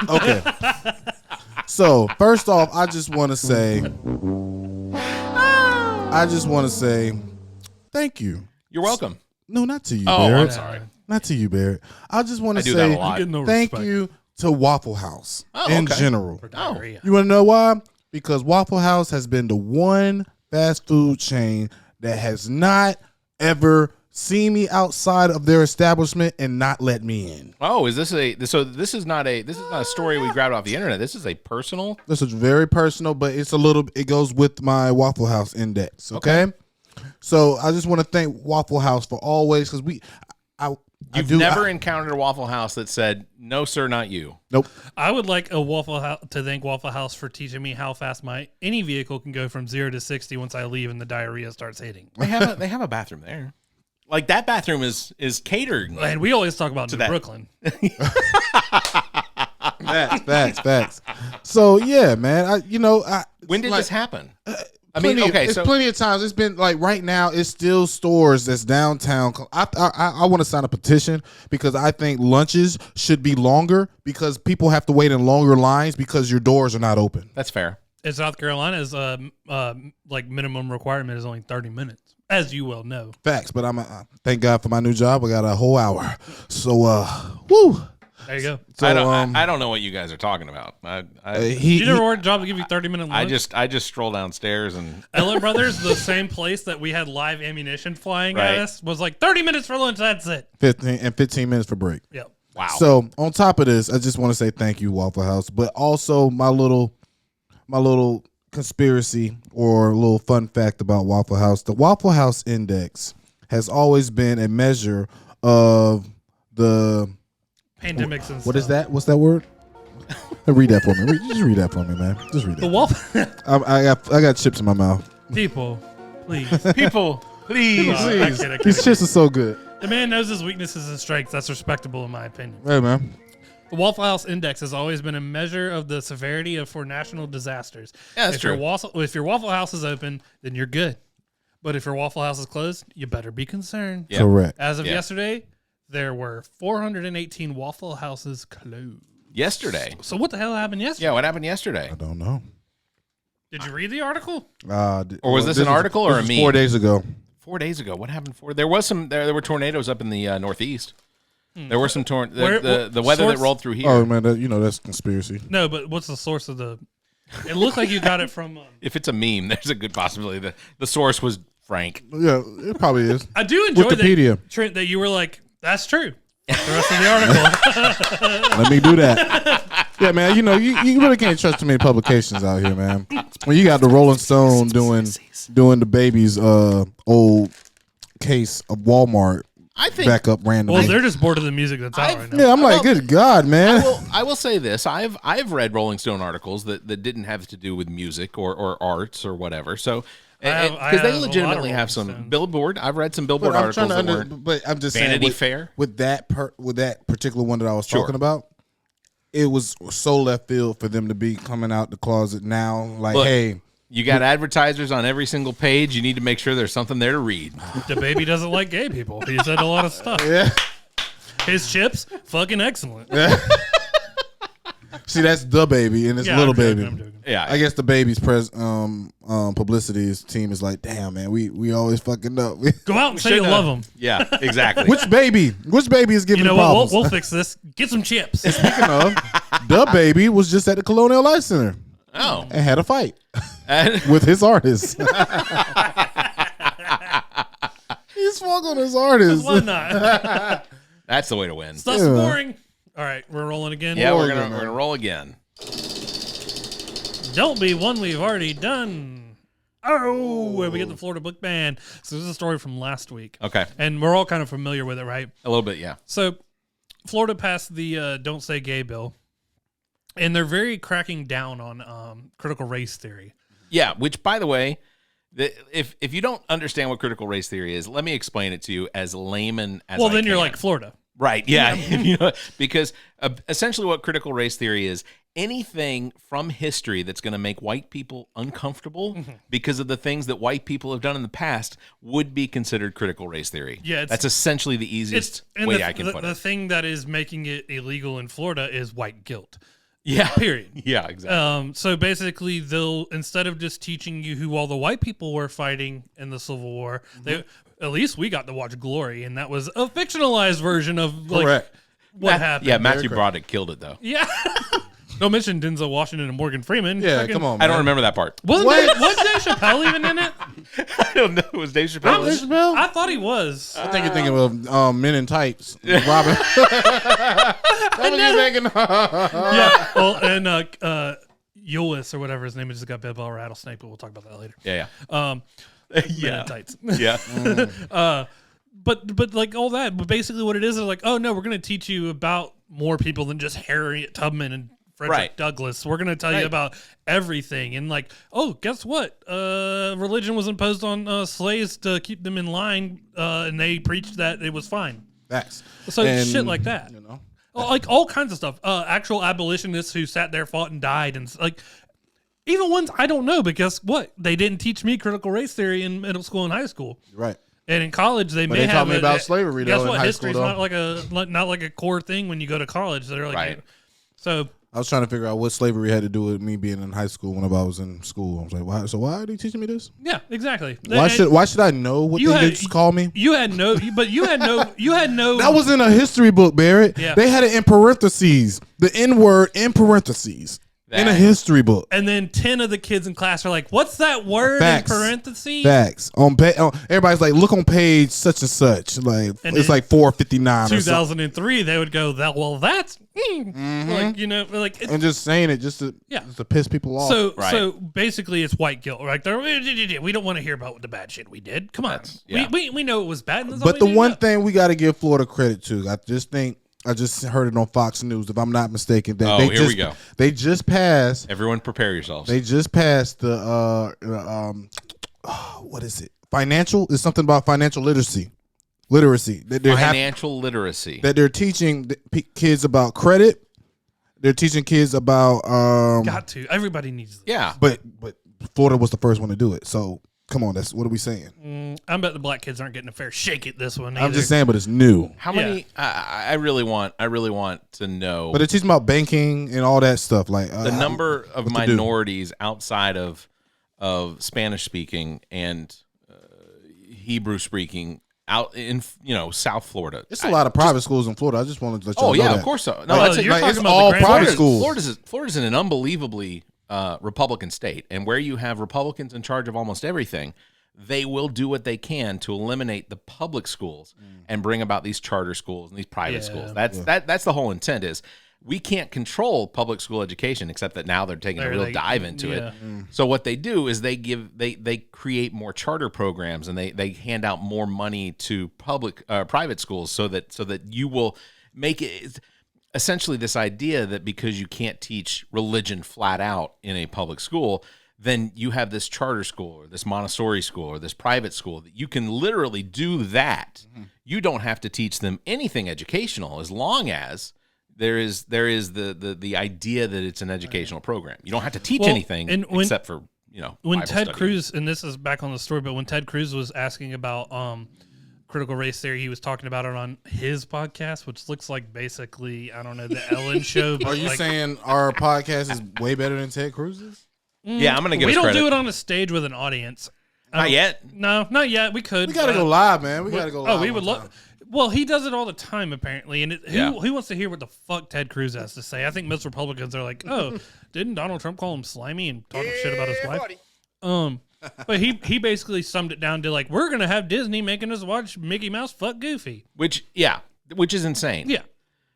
Okay. So first off, I just want to say, thank you. You're welcome. No, not to you, Oh, Barrett. I'm sorry. Not to you, Barrett. I just want I to do that say a lot. Get no thank respect. you to Waffle House in okay. general. For diarrhea. You want to know why? Because Waffle House has been the one fast food chain that has not ever seen me outside of their establishment and not let me in. Oh, is this this is not a story we grabbed off the internet. This is a personal. This is very personal, but it goes with my Waffle House index. Okay. So I just want to thank Waffle House for always, because You've never encountered a Waffle House that said, "No, sir, not you." Nope. I would like a Waffle House to thank Waffle House for teaching me how fast any vehicle can go from 0 to 60 once I leave and the diarrhea starts hitting. They have a bathroom there. Like that bathroom is catered. And we always talk about New that. Brooklyn. Facts. So yeah, man. When did this happen? It's plenty of times. It's been like right now. It's still stores that's downtown. I want to sign a petition because I think lunches should be longer because people have to wait in longer lines because your doors are not open. That's fair. In South Carolina's like minimum requirement is only 30 minutes, as you well know. Facts, but thank God for my new job. I got a whole hour. So woo. There you go. So, I don't know what you guys are talking about. Did you never work a job to give you 30-minute lunch? I just stroll downstairs and Ellen Brothers, the same place that we had live ammunition flying Right. at us, was like 30 minutes for lunch. That's it. 15 minutes for break. Yep. wow. So on top of this, I just want to say thank you, Waffle House, but also my little conspiracy or a little fun fact about Waffle House. The Waffle House Index has always been a measure of the Pandemics and what is stuff. that? What's that word? Read that for me. Just read that for me, man. Just read The it. Waffle I got chips in my mouth. people, please. people, please. I kid. These chips are so good. The man knows his weaknesses and strengths. That's respectable in my opinion. Hey, man. The Waffle House Index has always been a measure of the severity for national disasters. Yeah, that's true. If your Waffle House is open, then you're good. But if your Waffle House is closed, you better be concerned. Yeah. Correct. As of Yeah. yesterday, there were 418 Waffle Houses closed. Yesterday. So what the hell happened yesterday? Yeah, what happened yesterday? I don't know. Did you read the article? Or was this an article or a was meme? 4 days ago. 4 days ago. What happened? There were tornadoes up in the Northeast. There were some torn. Where- The weather source- that rolled through here. Oh man, that's conspiracy. No, but what's the source of the? It looked like you got it from. If it's a meme, there's a good possibility that the source was Frank. Yeah, it probably is. I do enjoy Wikipedia. that, Trent, that you were like, that's true. The rest of the article. Let me do that. Yeah, man. You really can't trust too many publications out here, man. When you got the Rolling Stone doing the baby's old case of Walmart I think back up randomly. Well, they're just bored of the music that's out right now. Yeah, I'm like, good God, man. I will say this: I've read Rolling Stone articles that didn't have to do with music or arts or whatever. So because they legitimately have some Billboard. I've read some Billboard articles. But I'm just Vanity saying, Fair with that particular one that I was talking about. It was so left field for them to be coming out the closet now. Like, Look, hey, you got advertisers on every single page. You need to make sure there's something there to read. The baby doesn't like gay people. He said a lot of stuff. Yeah. His chips, fucking excellent. See, that's the baby and it's little baby. I'm joking. Yeah, I guess the baby's publicity team is like, damn, man, we always fucking up. Go out and say you love them. Yeah, exactly. Which baby is giving You know the what? problems? We'll fix this. Get some chips. Speaking of, the baby was just at the Colonial Life Center Oh, and had a fight And- with his artist. He swung on his artist. Why not? that's the way to win. Stuff's boring. All right, we're rolling again. Yeah, we're gonna roll again. Don't be one we've already done. Oh, we get the Florida Book Ban. So this is a story from last week. Okay, And we're all kind of familiar with it, right? a little bit. Yeah. So Florida passed the Don't Say Gay bill. And they're very cracking down on critical race theory. Yeah, which, by the way, if you don't understand what critical race theory is, let me explain it to you as layman as Well, I then you're can. like Florida. Right, yeah. You know, because essentially what critical race theory is, anything from history that's going to make white people uncomfortable because of the things that white people have done in the past would be considered critical race theory. Yeah, that's essentially the easiest way I can put the it. thing that is making it illegal in Florida is white guilt. Yeah. Period. Yeah, exactly. So basically, they'll, instead of just teaching you who all the white people were fighting in the Civil War, at least we got to watch Glory, and that was a fictionalized version of like what happened. Yeah, Matthew Broderick killed it though. Yeah. Don't mention Denzel Washington and Morgan Freeman. Yeah, Fucking- come on, man. I don't remember that part. Wasn't Dave Chappelle even in it? I don't know. Was Dave Chappelle? I thought he was. I think you're thinking of Men in Tights. Robin. That was you thinking. Yeah. Well, and Euless or whatever his name is just got bit by a rattlesnake, but we'll talk about that later. Yeah, Men in Tights. yeah. But like all that, but basically what it is like, oh no, we're going to teach you about more people than just Harriet Tubman and Frederick Right. Douglass. We're going to tell you Right. about everything. And like, oh, guess what? Religion was imposed on slaves to keep them in line, and they preached that it was fine. Facts. So And, shit like that. You know. Like all kinds of stuff. Actual abolitionists who sat there, fought, and died, and like even ones I don't know. Because what they didn't teach me critical race theory in middle school and high school. Right. And in college, they But may they taught have me a- about slavery, Guess though, in what? high History's school, not like a core thing when you go to college. They're like, Right. So I was trying to figure out what slavery had to do with me being in high school when I was in school. I was like, why? So why are they teaching me this? yeah, exactly. Why should I know what You they had- just call me? You had no, but you had no. That was in a history book, Barrett. Yeah. They had it in parentheses. The N word in parentheses. In a That- history book. And then 10 of the kids in class are like, "What's that word Facts. in parentheses?" Facts. Everybody's like, look on page such and such. Like And it's then like 459 or something. 2003, they would go, "That well, that's like you know, like it's, And just saying it just to piss people off. so so basically it's white guilt, right? We don't want to hear about the bad shit we did. Come on, yeah. we know it was bad. And that's But all the we need to one know. thing we got to give Florida credit to, I just heard it on Fox News, if I'm not mistaken. That Here we go. They just passed. Everyone, prepare yourselves. They just passed the what is it? Financial is something about financial literacy. That they're Financial literacy. that they're teaching kids about credit. They're teaching kids about got to. Everybody needs this. Yeah. but Florida was the first one to do it. So come on, what are we saying? I bet the black kids aren't getting a fair shake at this one. I'm either. just saying, but it's new. How many? I really want to know But they're teaching about banking and all that stuff. Like the number of what to do. minorities outside of Spanish speaking and Hebrew speaking out in South Florida. It's a lot of private schools in Florida. I just wanted to let y'all know that. Of course so. No, Like, you're talking it's about all the private Grand schools. Florida's in an unbelievably Republican state, and where you have Republicans in charge of almost everything, they will do what they can to eliminate the public schools and bring about these charter schools and these private schools. That's the whole intent. Is we can't control public school education, except that now they're taking a real dive into it. So what they do is they create more charter programs, and they hand out more money to private schools so that you will make it essentially this idea that because you can't teach religion flat out in a public school, then you have this charter school or this Montessori school or this private school that you can literally do that. You don't have to teach them anything educational as long as there is the idea that it's an educational program. You don't have to teach anything except for when Bible Ted study. Cruz, and this is back on the story, but when Ted Cruz was asking about critical race theory, he was talking about it on his podcast, which looks like basically, I don't know, the Ellen show. But Are you saying our podcast is way better than Ted Cruz's? Yeah, I'm gonna give. We us don't credit. do it on a stage with an audience. Not yet. No, not yet. We could. We gotta go live, man. We gotta go live. Oh, we would one love. time. Well, he does it all the time, apparently, and who wants to hear what the fuck Ted Cruz has to say? I think most Republicans are like, "Oh, didn't Donald Trump call him slimy and talk shit about his wife?" But he basically summed it down to like, "We're gonna have Disney making us watch Mickey Mouse fuck Goofy," which is insane. Yeah.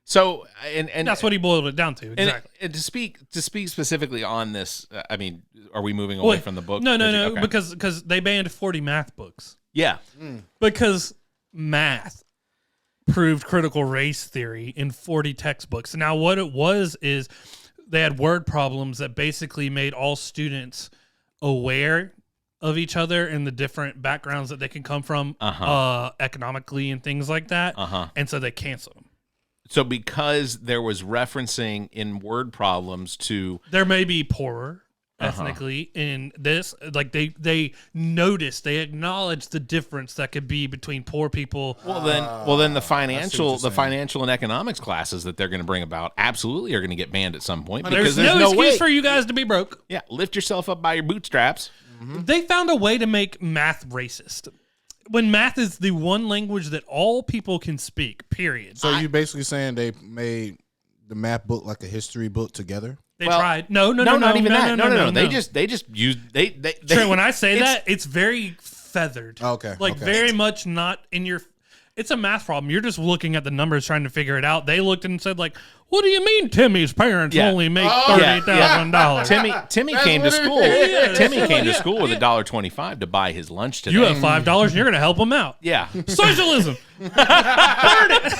So and that's what he boiled it down to exactly. And to speak specifically on this, I mean, are we moving away from the book? No, Okay. because they banned 40 math books. Yeah, because math proved critical race theory in 40 textbooks. Now, what it was is they had word problems that basically made all students aware of each other and the different backgrounds that they can come from economically and things like that. And so they canceled them. So because there was referencing in word problems to there may be poorer ethnically in this, like they noticed, they acknowledged the difference that could be between poor people. Well then the financial and economics classes that they're going to bring about absolutely are going to get banned at some point because there's no excuse way for you guys to be broke. Yeah, lift yourself up by your bootstraps. They found a way to make math racist. When math is the one language that all people can speak, period. So you basically saying they made the math book like a history book together? They tried. No, not even that. No. They just used they Trent, when I say that, it's very feathered. Okay. Very much not in your. It's a math problem. You're just looking at the numbers trying to figure it out. They looked and said like, "What do you mean Timmy's parents only make $30,000?" Timmy came to school. Timmy came to school with $1.25 to buy his lunch today. You have $5 and you're going to help him out. Yeah. Socialism. Burn it.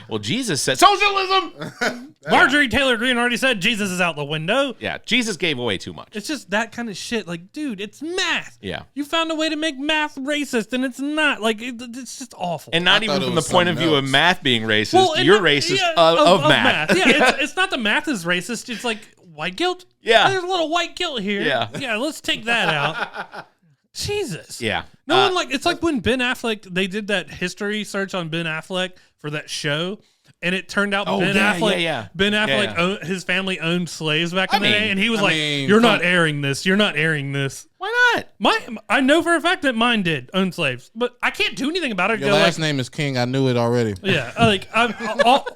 Well, Jesus said socialism. Marjorie Taylor Greene already said Jesus is out the window. Yeah, Jesus gave away too much. It's just that kind of shit. Like, dude, it's math. Yeah. You found a way to make math racist, and it's not. Like, it's just awful. And not even from the point of view of math being racist. You're racist of math. Yeah, it's not the math is racist. It's like white guilt. Yeah. There's a little white guilt here. Yeah. Let's take that out. Jesus. Yeah. No one like it's like when Ben Affleck, they did that history search on Ben Affleck for that show, and it turned out Ben Affleck his family owned slaves back in the day, and he was "You're not airing this. You're not airing this." Why not? I know for a fact that mine did own slaves, but I can't do anything about it. Your last name is King. I knew it already. Yeah,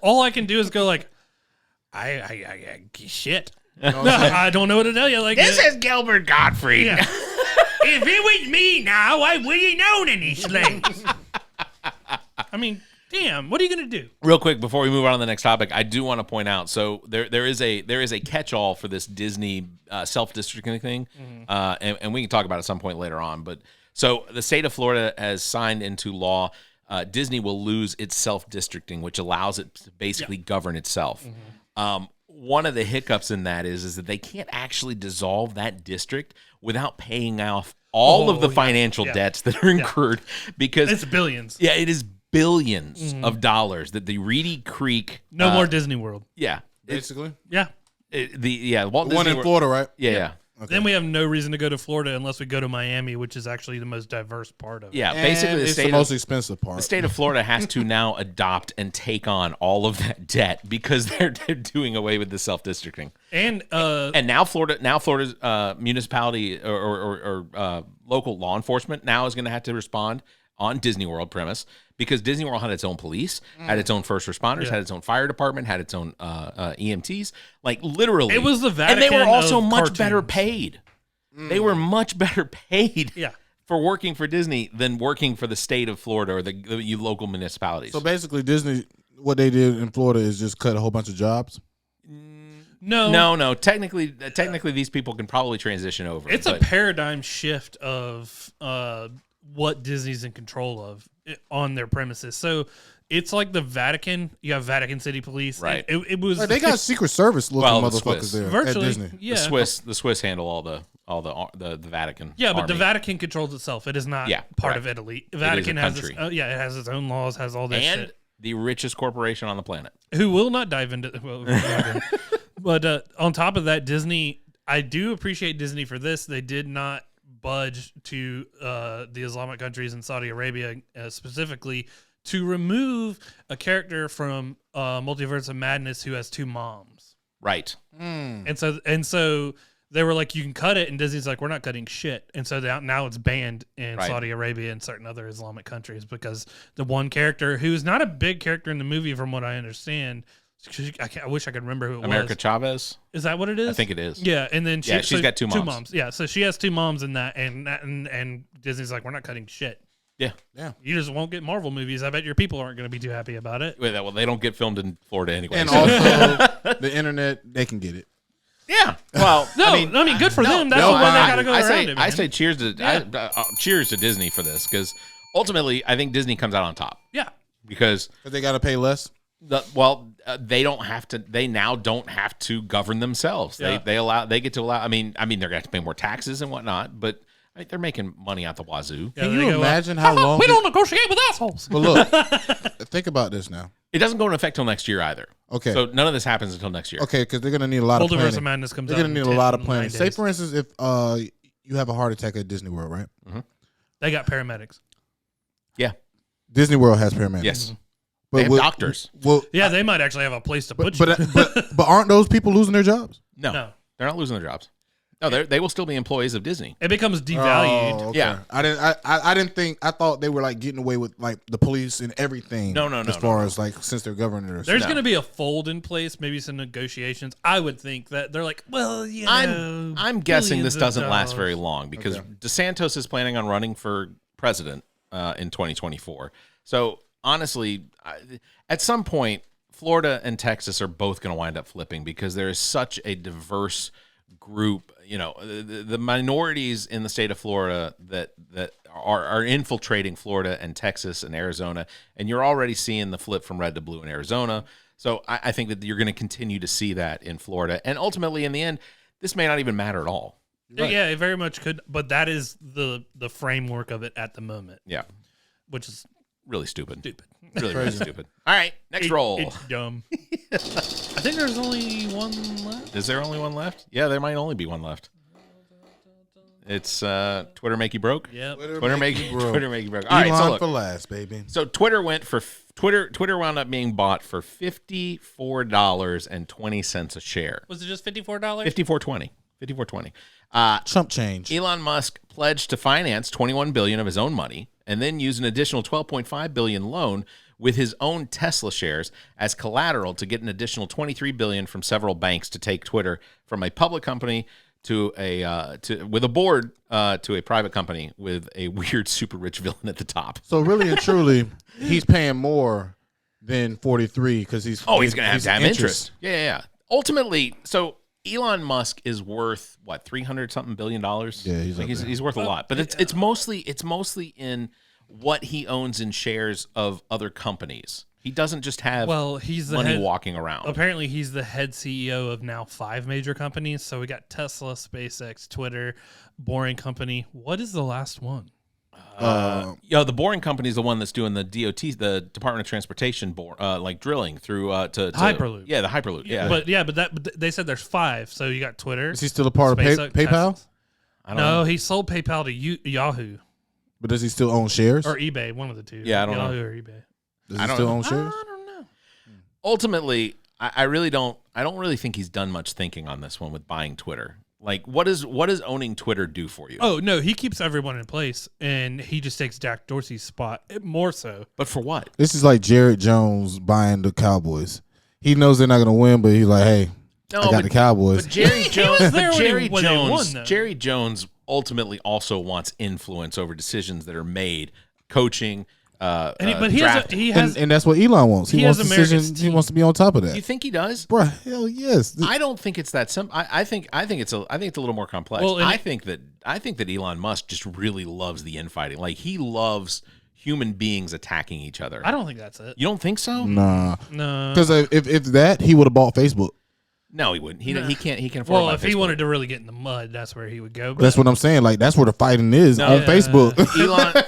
all I can do is go like, I shit. I don't know what to tell you. Like this is Gilbert Gottfried. Yeah. If it was me now, I wouldn't have known any slaves. I mean, damn, what are you gonna do? Real quick before we move on to the next topic, I do want to point out. So there is a catch-all for this Disney self-districting thing, and we can talk about it at some point later on. But so the state of Florida has signed into law. Disney will lose its self-districting, which allows it to basically govern itself. One of the hiccups in that is that they can't actually dissolve that district without paying off all of the financial debts that are incurred because it's billions. Yeah, it is billions of dollars that the Reedy Creek. No more Disney World. Yeah, basically. Yeah. Walt Disney one in Florida, right? Yeah. Okay. Then we have no reason to go to Florida unless we go to Miami, which is actually the most diverse part of it. Yeah, basically it's the most expensive part. The state of Florida has to now adopt and take on all of that debt because they're doing away with the self-districting. And now Florida's municipality or local law enforcement now is going to have to respond. on Disney World premise because Disney World had its own police, had its own first responders, had its own fire department, had its own EMTs. Like literally, It was the Vatican, and they were also of much cartoons. better paid. They were much better paid. Yeah. For working for Disney than working for the state of Florida or the local municipalities. So basically, Disney, what they did in Florida is just cut a whole bunch of jobs. No. Technically, these people can probably transition over. It's a paradigm shift of what Disney's in control of on their premises. So it's like the Vatican. You have Vatican City Police. Right. It was. They got Secret Service looking motherfuckers there virtually. at Disney. Yeah. The Swiss handle all the Vatican. Yeah, but army. the Vatican controls itself. It is not part of Italy. The Vatican has its, it has its own laws, has all this shit. The richest corporation on the planet. Who will not dive into but on top of that, Disney, I do appreciate Disney for this. They did not budge to the Islamic countries and Saudi Arabia specifically to remove a character from Multiverse of Madness who has two moms. Right. And so they were like, you can cut it, and Disney's like, we're not cutting shit. And so now it's banned in Saudi Arabia and certain other Islamic countries because the one character, who's not a big character in the movie from what I understand, I wish I could remember who it America was. Chavez? Is that what it is? I think it is. Yeah, and then she's got two moms. Yeah, so she has two moms in that, and Disney's like, we're not cutting shit. Yeah. You just won't get Marvel movies. I bet your people aren't going to be too happy about it. Well, they don't get filmed in Florida anyway. And also, the internet, they can get it. Yeah. Well, I mean, good for them. That's the way they got to go around it. Man. I say cheers to Disney for this because ultimately, I think Disney comes out on top. Yeah. Because they got to pay less. They don't have to. They now don't have to govern themselves. Yeah. They get to allow. I mean, they're gonna have to pay more taxes and whatnot, but they're making money out the wazoo. Yeah, can you imagine how long? We don't negotiate with assholes. But look, think about this now. It doesn't go into effect till next year either. Okay. So none of this happens until next year. Okay, because they're gonna need a lot of planning. Multiverse of Madness comes out. They're gonna need a lot of planning. Say, for instance, if you have a heart attack at Disney World, right? Mm-hmm. They got paramedics. Yeah. Disney World has paramedics. Yes. Mm-hmm. But they have doctors. Well, yeah, they might actually have a place to put you. But aren't those people losing their jobs? No, they're not losing their jobs. No, they will still be employees of Disney. It becomes devalued. Oh, okay. Yeah, I didn't think. I thought they were like getting away with like the police and everything. No. As far as like since they're governors, there's going to be a fold in place, maybe some negotiations. I would think that they're like, well, you know, I'm guessing this doesn't last very long because DeSantis is planning on running for president in 2024. So honestly, at some point, Florida and Texas are both going to wind up flipping because there is such a diverse group. You know, the minorities in the state of Florida that are infiltrating Florida and Texas and Arizona, and you're already seeing the flip from red to blue in Arizona. So I think that you're going to continue to see that in Florida, and ultimately, in the end, this may not even matter at all. Right. Yeah, it very much could, but that is the framework of it at the moment. Yeah, which is really stupid. Really stupid. All right, next roll. It's dumb. I think there's only one left. Is there only one left? Yeah, there might only be one left. It's Twitter make you broke. Yeah, Twitter make you broke. All right, so look, for last, baby. So Twitter wound up being bought for $54.20 a share. Was it just $54? $54.20. Chump change. Elon Musk pledged to finance $21 billion of his own money and then use an additional $12.5 billion loan with his own Tesla shares as collateral to get an additional $23 billion from several banks to take Twitter from a public company to a board to a private company with a weird super rich villain at the top. So really and truly, he's paying more than 43 because he's going to have damn interest. Yeah. Ultimately, so Elon Musk is worth what, $300-something billion? Yeah, he's worth a lot, but it's mostly in what he owns in shares of other companies. He doesn't just have he's the money head, walking around. Apparently, he's the head CEO of now 5 major companies. So we got Tesla, SpaceX, Twitter, Boring Company. What is the last one? The Boring Company is the one that's doing the DOT, the Department of Transportation, like drilling through to Hyperloop. Yeah, the Hyperloop. Yeah, but they said there's 5. So you got Twitter. Is he still a part of PayPal? I don't know. He sold PayPal to Yahoo. But does he still own shares or eBay? One of the two. Yeah, I don't know. Yahoo or eBay. Does he still own shares? I don't know. Ultimately, I really don't think he's done much thinking on this one with buying Twitter. Like, what does owning Twitter do for you? Oh no, he keeps everyone in place, and he just takes Jack Dorsey's spot more so. But for what? This is like Jared Jones buying the Cowboys. He knows they're not going to win, but he's like, hey, I got the Cowboys. But Jerry Jones, when they won, though. Jerry Jones ultimately also wants influence over decisions that are made, coaching. But and that's what Elon wants. He wants decisions. He wants to be on top of that. You think he does? Bro, hell yes. I don't think it's that simple. I think it's a little more complex. Well, I think that Elon Musk just really loves the infighting. Like, he loves human beings attacking each other. I don't think that's it. You don't think so? Nah. No. Because if that, he would have bought Facebook. No, he wouldn't. He can't. He can afford. Well, if Facebook. he wanted to really get in the mud, that's where he would go. But That's what I'm saying. Like, that's where the fighting is on Facebook.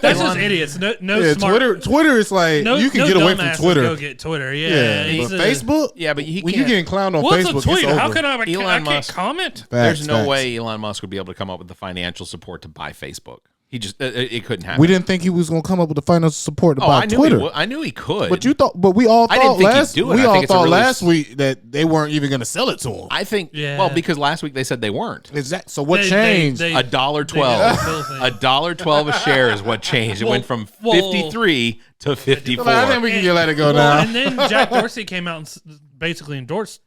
That's just idiots. No yeah, smart. Twitter is like, you can get away from Twitter. Go get Twitter. Yeah. But Facebook? Yeah, but he when can't. you're getting clowned on What's Facebook, a tweet? it's over. How can I Elon can't Musk comment? There's no Facts. way Elon Musk would be able to come up with the financial support to buy Facebook. He just it couldn't happen. We didn't think he was going to come up with the financial support to buy I knew Twitter. I knew he could. But we all I didn't thought think he'd last do it. we I all think it's a thought really last week that they weren't even going to sell it to him. I think. Yeah. Well, because last week they said they weren't. Exactly. So what changed? $1.12. $1.12 a share is what changed. It went from 53 to 54. I think we can let it go now. And then Jack Dorsey came out and basically endorsed.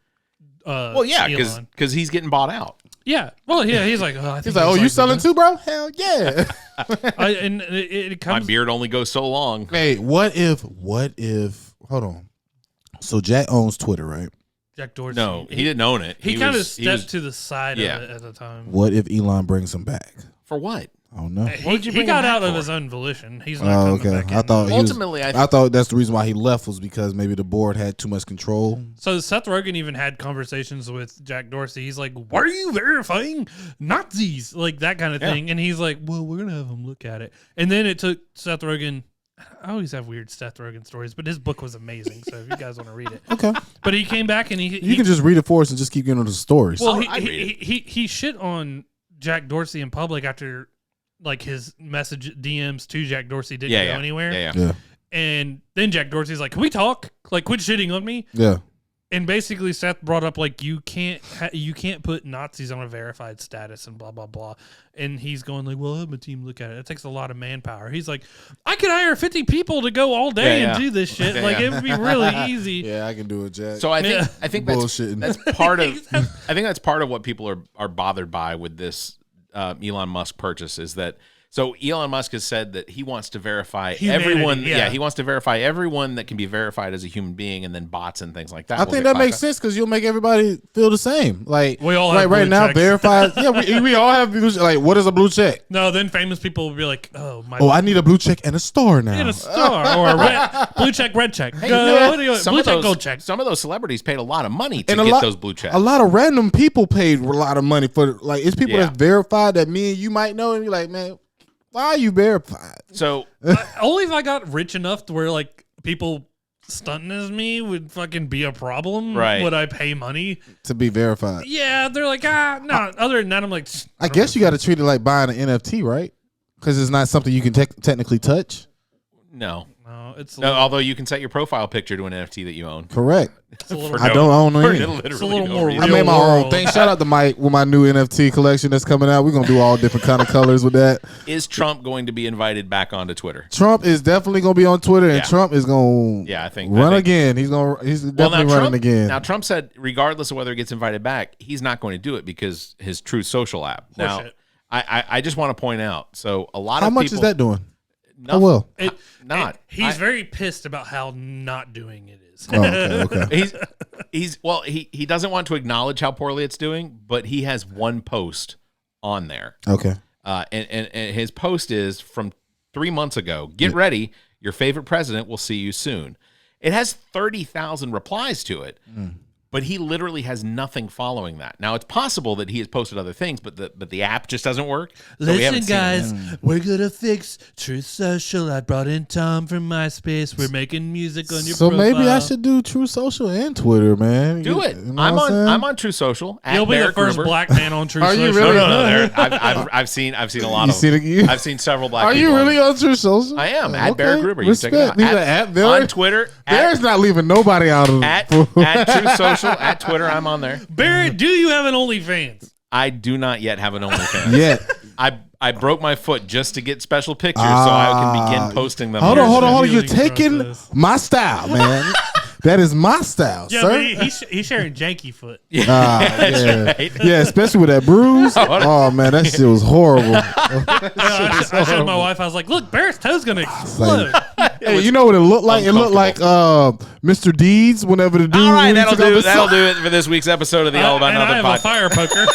Well, yeah, Elon. because he's getting bought out. Yeah. Well, yeah. He's like, I think He's like, oh, you selling too, bro? Hell yeah. And it comes. My beard only goes so long. Hey, what if? Hold on. So Jack owns Twitter, right? Jack Dorsey. No, he didn't own it. He kind of stepped to the side of it at the time. What if Elon brings him back? For what? I don't know. He got out of his own volition. He's not coming back in. I thought Ultimately, I thought that's the reason why he left was because maybe the board had too much control. So Seth Rogen even had conversations with Jack Dorsey. He's like, "Why are you verifying Nazis?" Like that kind of thing. And he's like, "Well, we're gonna have him look at it." And then it took Seth Rogen. I always have weird Seth Rogen stories, but his book was amazing. So if you guys want to read it, okay. But he came back and you can just read it for us and just keep getting into the stories. Well, he shit on Jack Dorsey in public after. Like his message DMs to Jack Dorsey didn't go anywhere. Yeah. And then Jack Dorsey's like, "Can we talk? Like, quit shitting on me." Yeah. And basically, Seth brought up like you can't put Nazis on a verified status and blah blah blah. And he's going like, "Well, I'll have my team look at it. It takes a lot of manpower." He's like, "I could hire 50 people to go all day and do this shit. Like it would be really easy." Yeah, I can do it, Jack. So I think that's part of I think that's part of what people are bothered by with this Elon Musk purchase is that. So Elon Musk has said that he wants to verify everyone. Yeah, he wants to verify everyone that can be verified as a human being, and then bots and things like that. I think that makes sense because you'll make everybody feel the same. Like we all have right blue now, checks. verified. Yeah, we all have blue. Like, what is a blue check? No, then famous people will be like, "Oh my! Oh, I need a blue check and a star now. And a star or a red, blue check, red check. Hey, blue check, gold check." Some of those celebrities paid a lot of money to get those blue checks. A lot of random people paid a lot of money for like it's people that's verified that me and you might know, and you're like, man. Why are you verified? So only if I got rich enough to where like people stunting as me would fucking be a problem. Right. Would I pay money to be verified? Yeah, they're like no. Other than that, I'm like. I guess you got to treat it like buying an NFT, right? Because it's not something you can technically touch. No, it's although you can set your profile picture to an NFT that you own. Correct. I don't own any. It's a little more. I made my own thing. Shout out to Mike with my new NFT collection that's coming out. We're gonna do all different kind of colors with that. Is Trump going to be invited back onto Twitter? Trump is definitely gonna be on Twitter, and Trump is gonna run again. He's definitely running again. Now Trump said, regardless of whether he gets invited back, he's not going to do it because his Truth Social app. Now, I just want to point out. So a lot of how much people, is that doing? Nothing. Oh well, he's very pissed about how not doing it is. Oh, okay. he doesn't want to acknowledge how poorly it's doing, but he has one post on there. Okay. And his post is from 3 months ago. Get ready, your favorite president will see you soon. It has 30,000 replies to it. But he literally has nothing following that. Now, it's possible that he has posted other things, but the app just doesn't work. So listen, guys, we're going to fix Truth Social. I brought in Tom from MySpace. We're making music on your profile. So maybe I should do Truth Social and Twitter, man. Do it. You know I'm on Truth Social. You'll be the first black man on Truth Social. Are you really? No. I've seen a lot of them. I've seen several black people. Are you really on Truth Social? I am. At Barrett Gruber. You check it out. On Twitter. Barrett's not leaving nobody out of at Truth Social. At Twitter, I'm on there. Barrett, do you have an OnlyFans? I do not yet have an OnlyFans. Yeah. I broke my foot just to get special pictures so I can begin posting them. Hold on. You're Really taking gross. my style, man. That is my style, Yeah, sir. but he's sharing janky foot. Yeah. right. Yeah, especially with that bruise. Oh, man, that shit was horrible. I showed my wife. I was like, "Look, Barrett's toe's gonna explode." Hey, you know what it looked like? It looked like Mr. Deeds whenever the dude. All right, when he that'll took off do. his That'll sock. do it for this week's episode of the All About And I Nothing have a podcast. fire poker.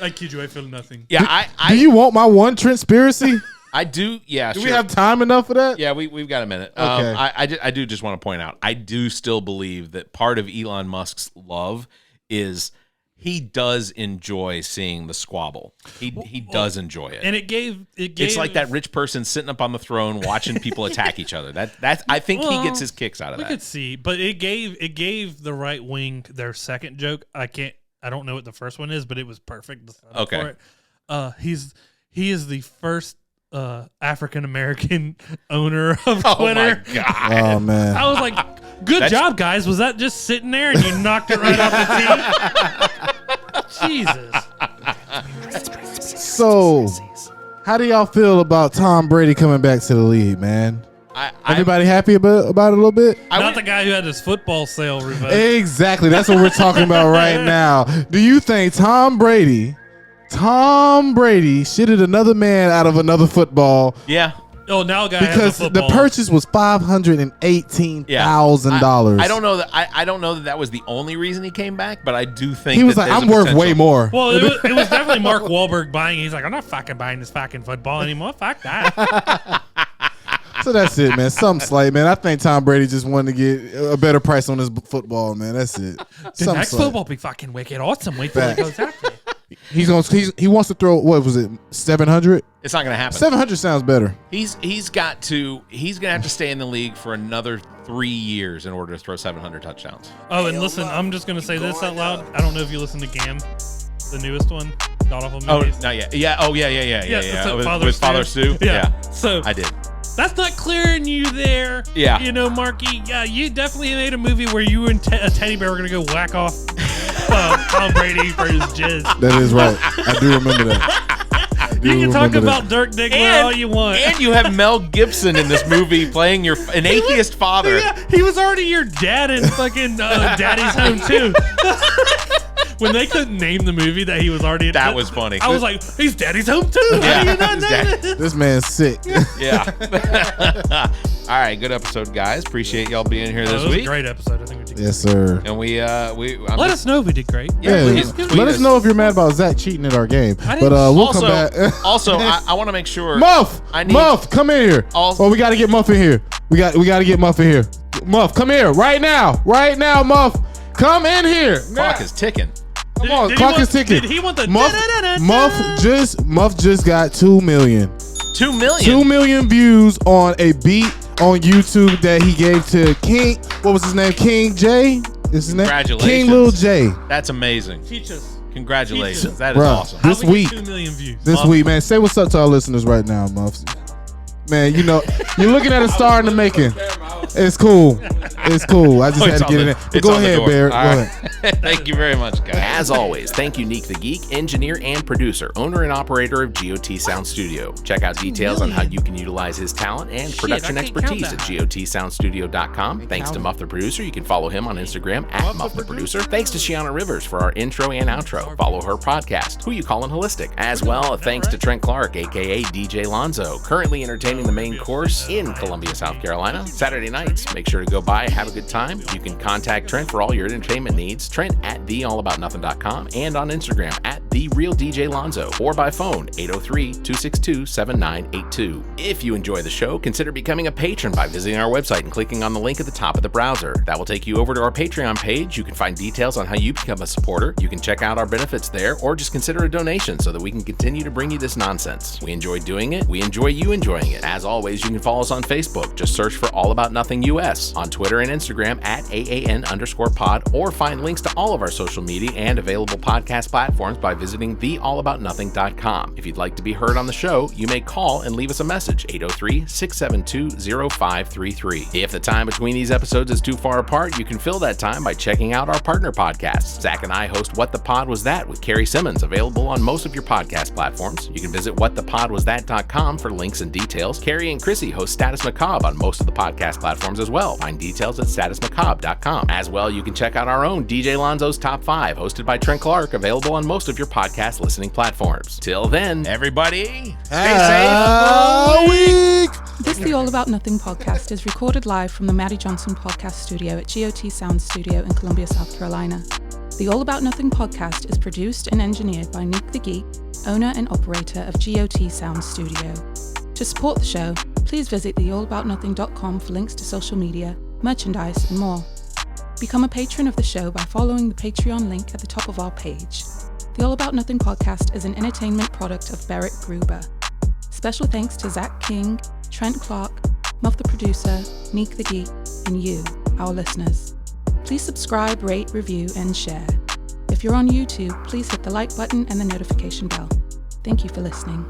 I kid you, I feel nothing. Yeah, Do you want my one Trentspiracy? I do. Yeah, Do sure. we have time enough for that? Yeah, we've got a minute. Okay. I do just want to point out, I do still believe that part of Elon Musk's love is he does enjoy seeing the squabble. He does enjoy it. And it gave It's like that rich person sitting up on the throne watching people attack each other. That's I think he gets his kicks out of We that. could see, but it gave the right wing their second joke. I don't know what the first one is, but it was perfect. Okay. For it. He is the first African American owner of Twitter. Oh my god! Oh, man. I was like, "Good job, guys." Was that just sitting there and you knocked it right off the tee? Jesus. So, how do y'all feel about Tom Brady coming back to the league, man? Everybody happy about it a little bit? Not the guy who had his football sale revoked. Exactly. That's what we're talking about right now. Do you think Tom Brady shitted another man out of another football? Yeah. Oh, now a guy has a Because the football. purchase was $518,000. I don't know that. I don't know that was the only reason he came back, but I do think He was that like, there's I'm a worth potential. way more. Well, it was definitely Mark Wahlberg buying. He's like, I'm not fucking buying this fucking football anymore. Fuck that. So that's it, man. Something slight, man. I think Tom Brady just wanted to get a better price on his football, man. That's it. The next football be fucking wicked awesome. Wait till it goes after. He wants to throw, what was it, 700? It's not going to happen. 700 sounds better. He's going to have to stay in the league for another 3 years in order to throw 700 touchdowns. Oh, and listen, I'm just gonna say this out loud. I don't know if you listen to Gam, the newest one, God Awful Movies. Oh, not yet. Yeah. Oh, yeah. So With Father Stu. Yeah. So I did. that's not clearing you there. Yeah. You know, Marky. Yeah, you definitely made a movie where you and a teddy bear were gonna go whack off Tom Brady for his jizz. That is right. I do remember that. You can talk about Dirk Diggler all you want. And you have Mel Gibson in this movie playing an atheist father. Yeah, he was already your dad in fucking Daddy's Home too. When they couldn't name the movie that he was already in. That was funny. I was like, he's Daddy's Home too. How do you not know this? This man's sick. Yeah. All right, good episode, guys. Appreciate y'all being here It this was a week. great episode. I think we did. Yes, sir. And Let us know if we did great. Yeah, please let tweet us know if you're mad about Zach cheating at our game. I But didn't- we'll come back. Also, I want to make sure. Muff, Muff, come in here. Also- We got to get Muff in here. We got to get Muff in here. Muff, come here right now, Muff, come in here. Clock is ticking. Come on, Did he clock want- is ticking. did he want the Muff da-da-da-da-da? Muff just got 2 million. 2 million. 2 million views on a beat on YouTube that he gave to King. What was his name? King J. Is his name? Congratulations. King Lil J. That's amazing. Teach us. Congratulations. That is Bruh, awesome. This How we week. get 2 million views. This Muff. week, man. Say what's up to our listeners right now, Muff. Man, you know, you're looking at a star in the making. It's cool. It's cool. I just Oh, had it's to on get the- in there. But it's go on the ahead, door. Barrett. Go All ahead. right. Thank you very much, guys. As always, thank Unique the Geek, engineer and producer, owner and operator of GOT Sound Studio. Check out details on how you can utilize his talent and production I can't expertise count at that. gotsoundstudio.com. Thanks to Muff the Producer. You can follow him on Instagram at Muff the Producer. Thanks to Shiana Rivers for our intro and outro. Follow her podcast, Who You Callin' Holistic. As well, thanks to Trent Clark, aka DJ Lonzo, currently entertaining the main course in Columbia, South Carolina. Saturday nights, make sure to go by, have a good time. You can contact Trent for all your entertainment needs. Trent at theallaboutnothing.com and on Instagram at TheRealDJLonzo or by phone 803-262-7982. If you enjoy the show, consider becoming a patron by visiting our website and clicking on the link at the top of the browser. That will take you over to our Patreon page. You can find details on how you become a supporter. You can check out our benefits there or just consider a donation so that we can continue to bring you this nonsense. We enjoy doing it. We enjoy you enjoying it. As always, you can follow us on Facebook. Just search for All About Nothing US, on Twitter and Instagram at AAN_pod, or find links to all of our social media and available podcast platforms by visiting visiting theallaboutnothing.com. If you'd like to be heard on the show, you may call and leave us a message, 803-672-0533. If the time between these episodes is too far apart, you can fill that time by checking out our partner podcasts. Zach and I host What the Pod Was That with Carrie Simmons, available on most of your podcast platforms. You can visit whatthepodwasthat.com for links and details. Carrie and Chrissy host Status Macabre on most of the podcast platforms as well. Find details at statusmacabre.com. As well, you can check out our own DJ Lonzo's Top 5, hosted by Trent Clark, available on most of your podcast listening platforms. Till then, everybody, stay safe. This The All About Nothing podcast is recorded live from the Maddie Johnson podcast studio at GOT Sound Studio in Columbia, South Carolina. The All About Nothing podcast is produced and engineered by Nick the Geek, owner and operator of GOT Sound Studio. To support the show, please visit theallaboutnothing.com for links to social media, merchandise, and more. Become a patron of the show by following the Patreon link at the top of our page. The All About Nothing podcast is an entertainment product of Barrett Gruber. Special thanks to Zach King, Trent Clark, Muff the producer, Nick the Geek, and you, our listeners. Please subscribe, rate, review, and share. If you're on YouTube, please hit the like button and the notification bell. Thank you for listening.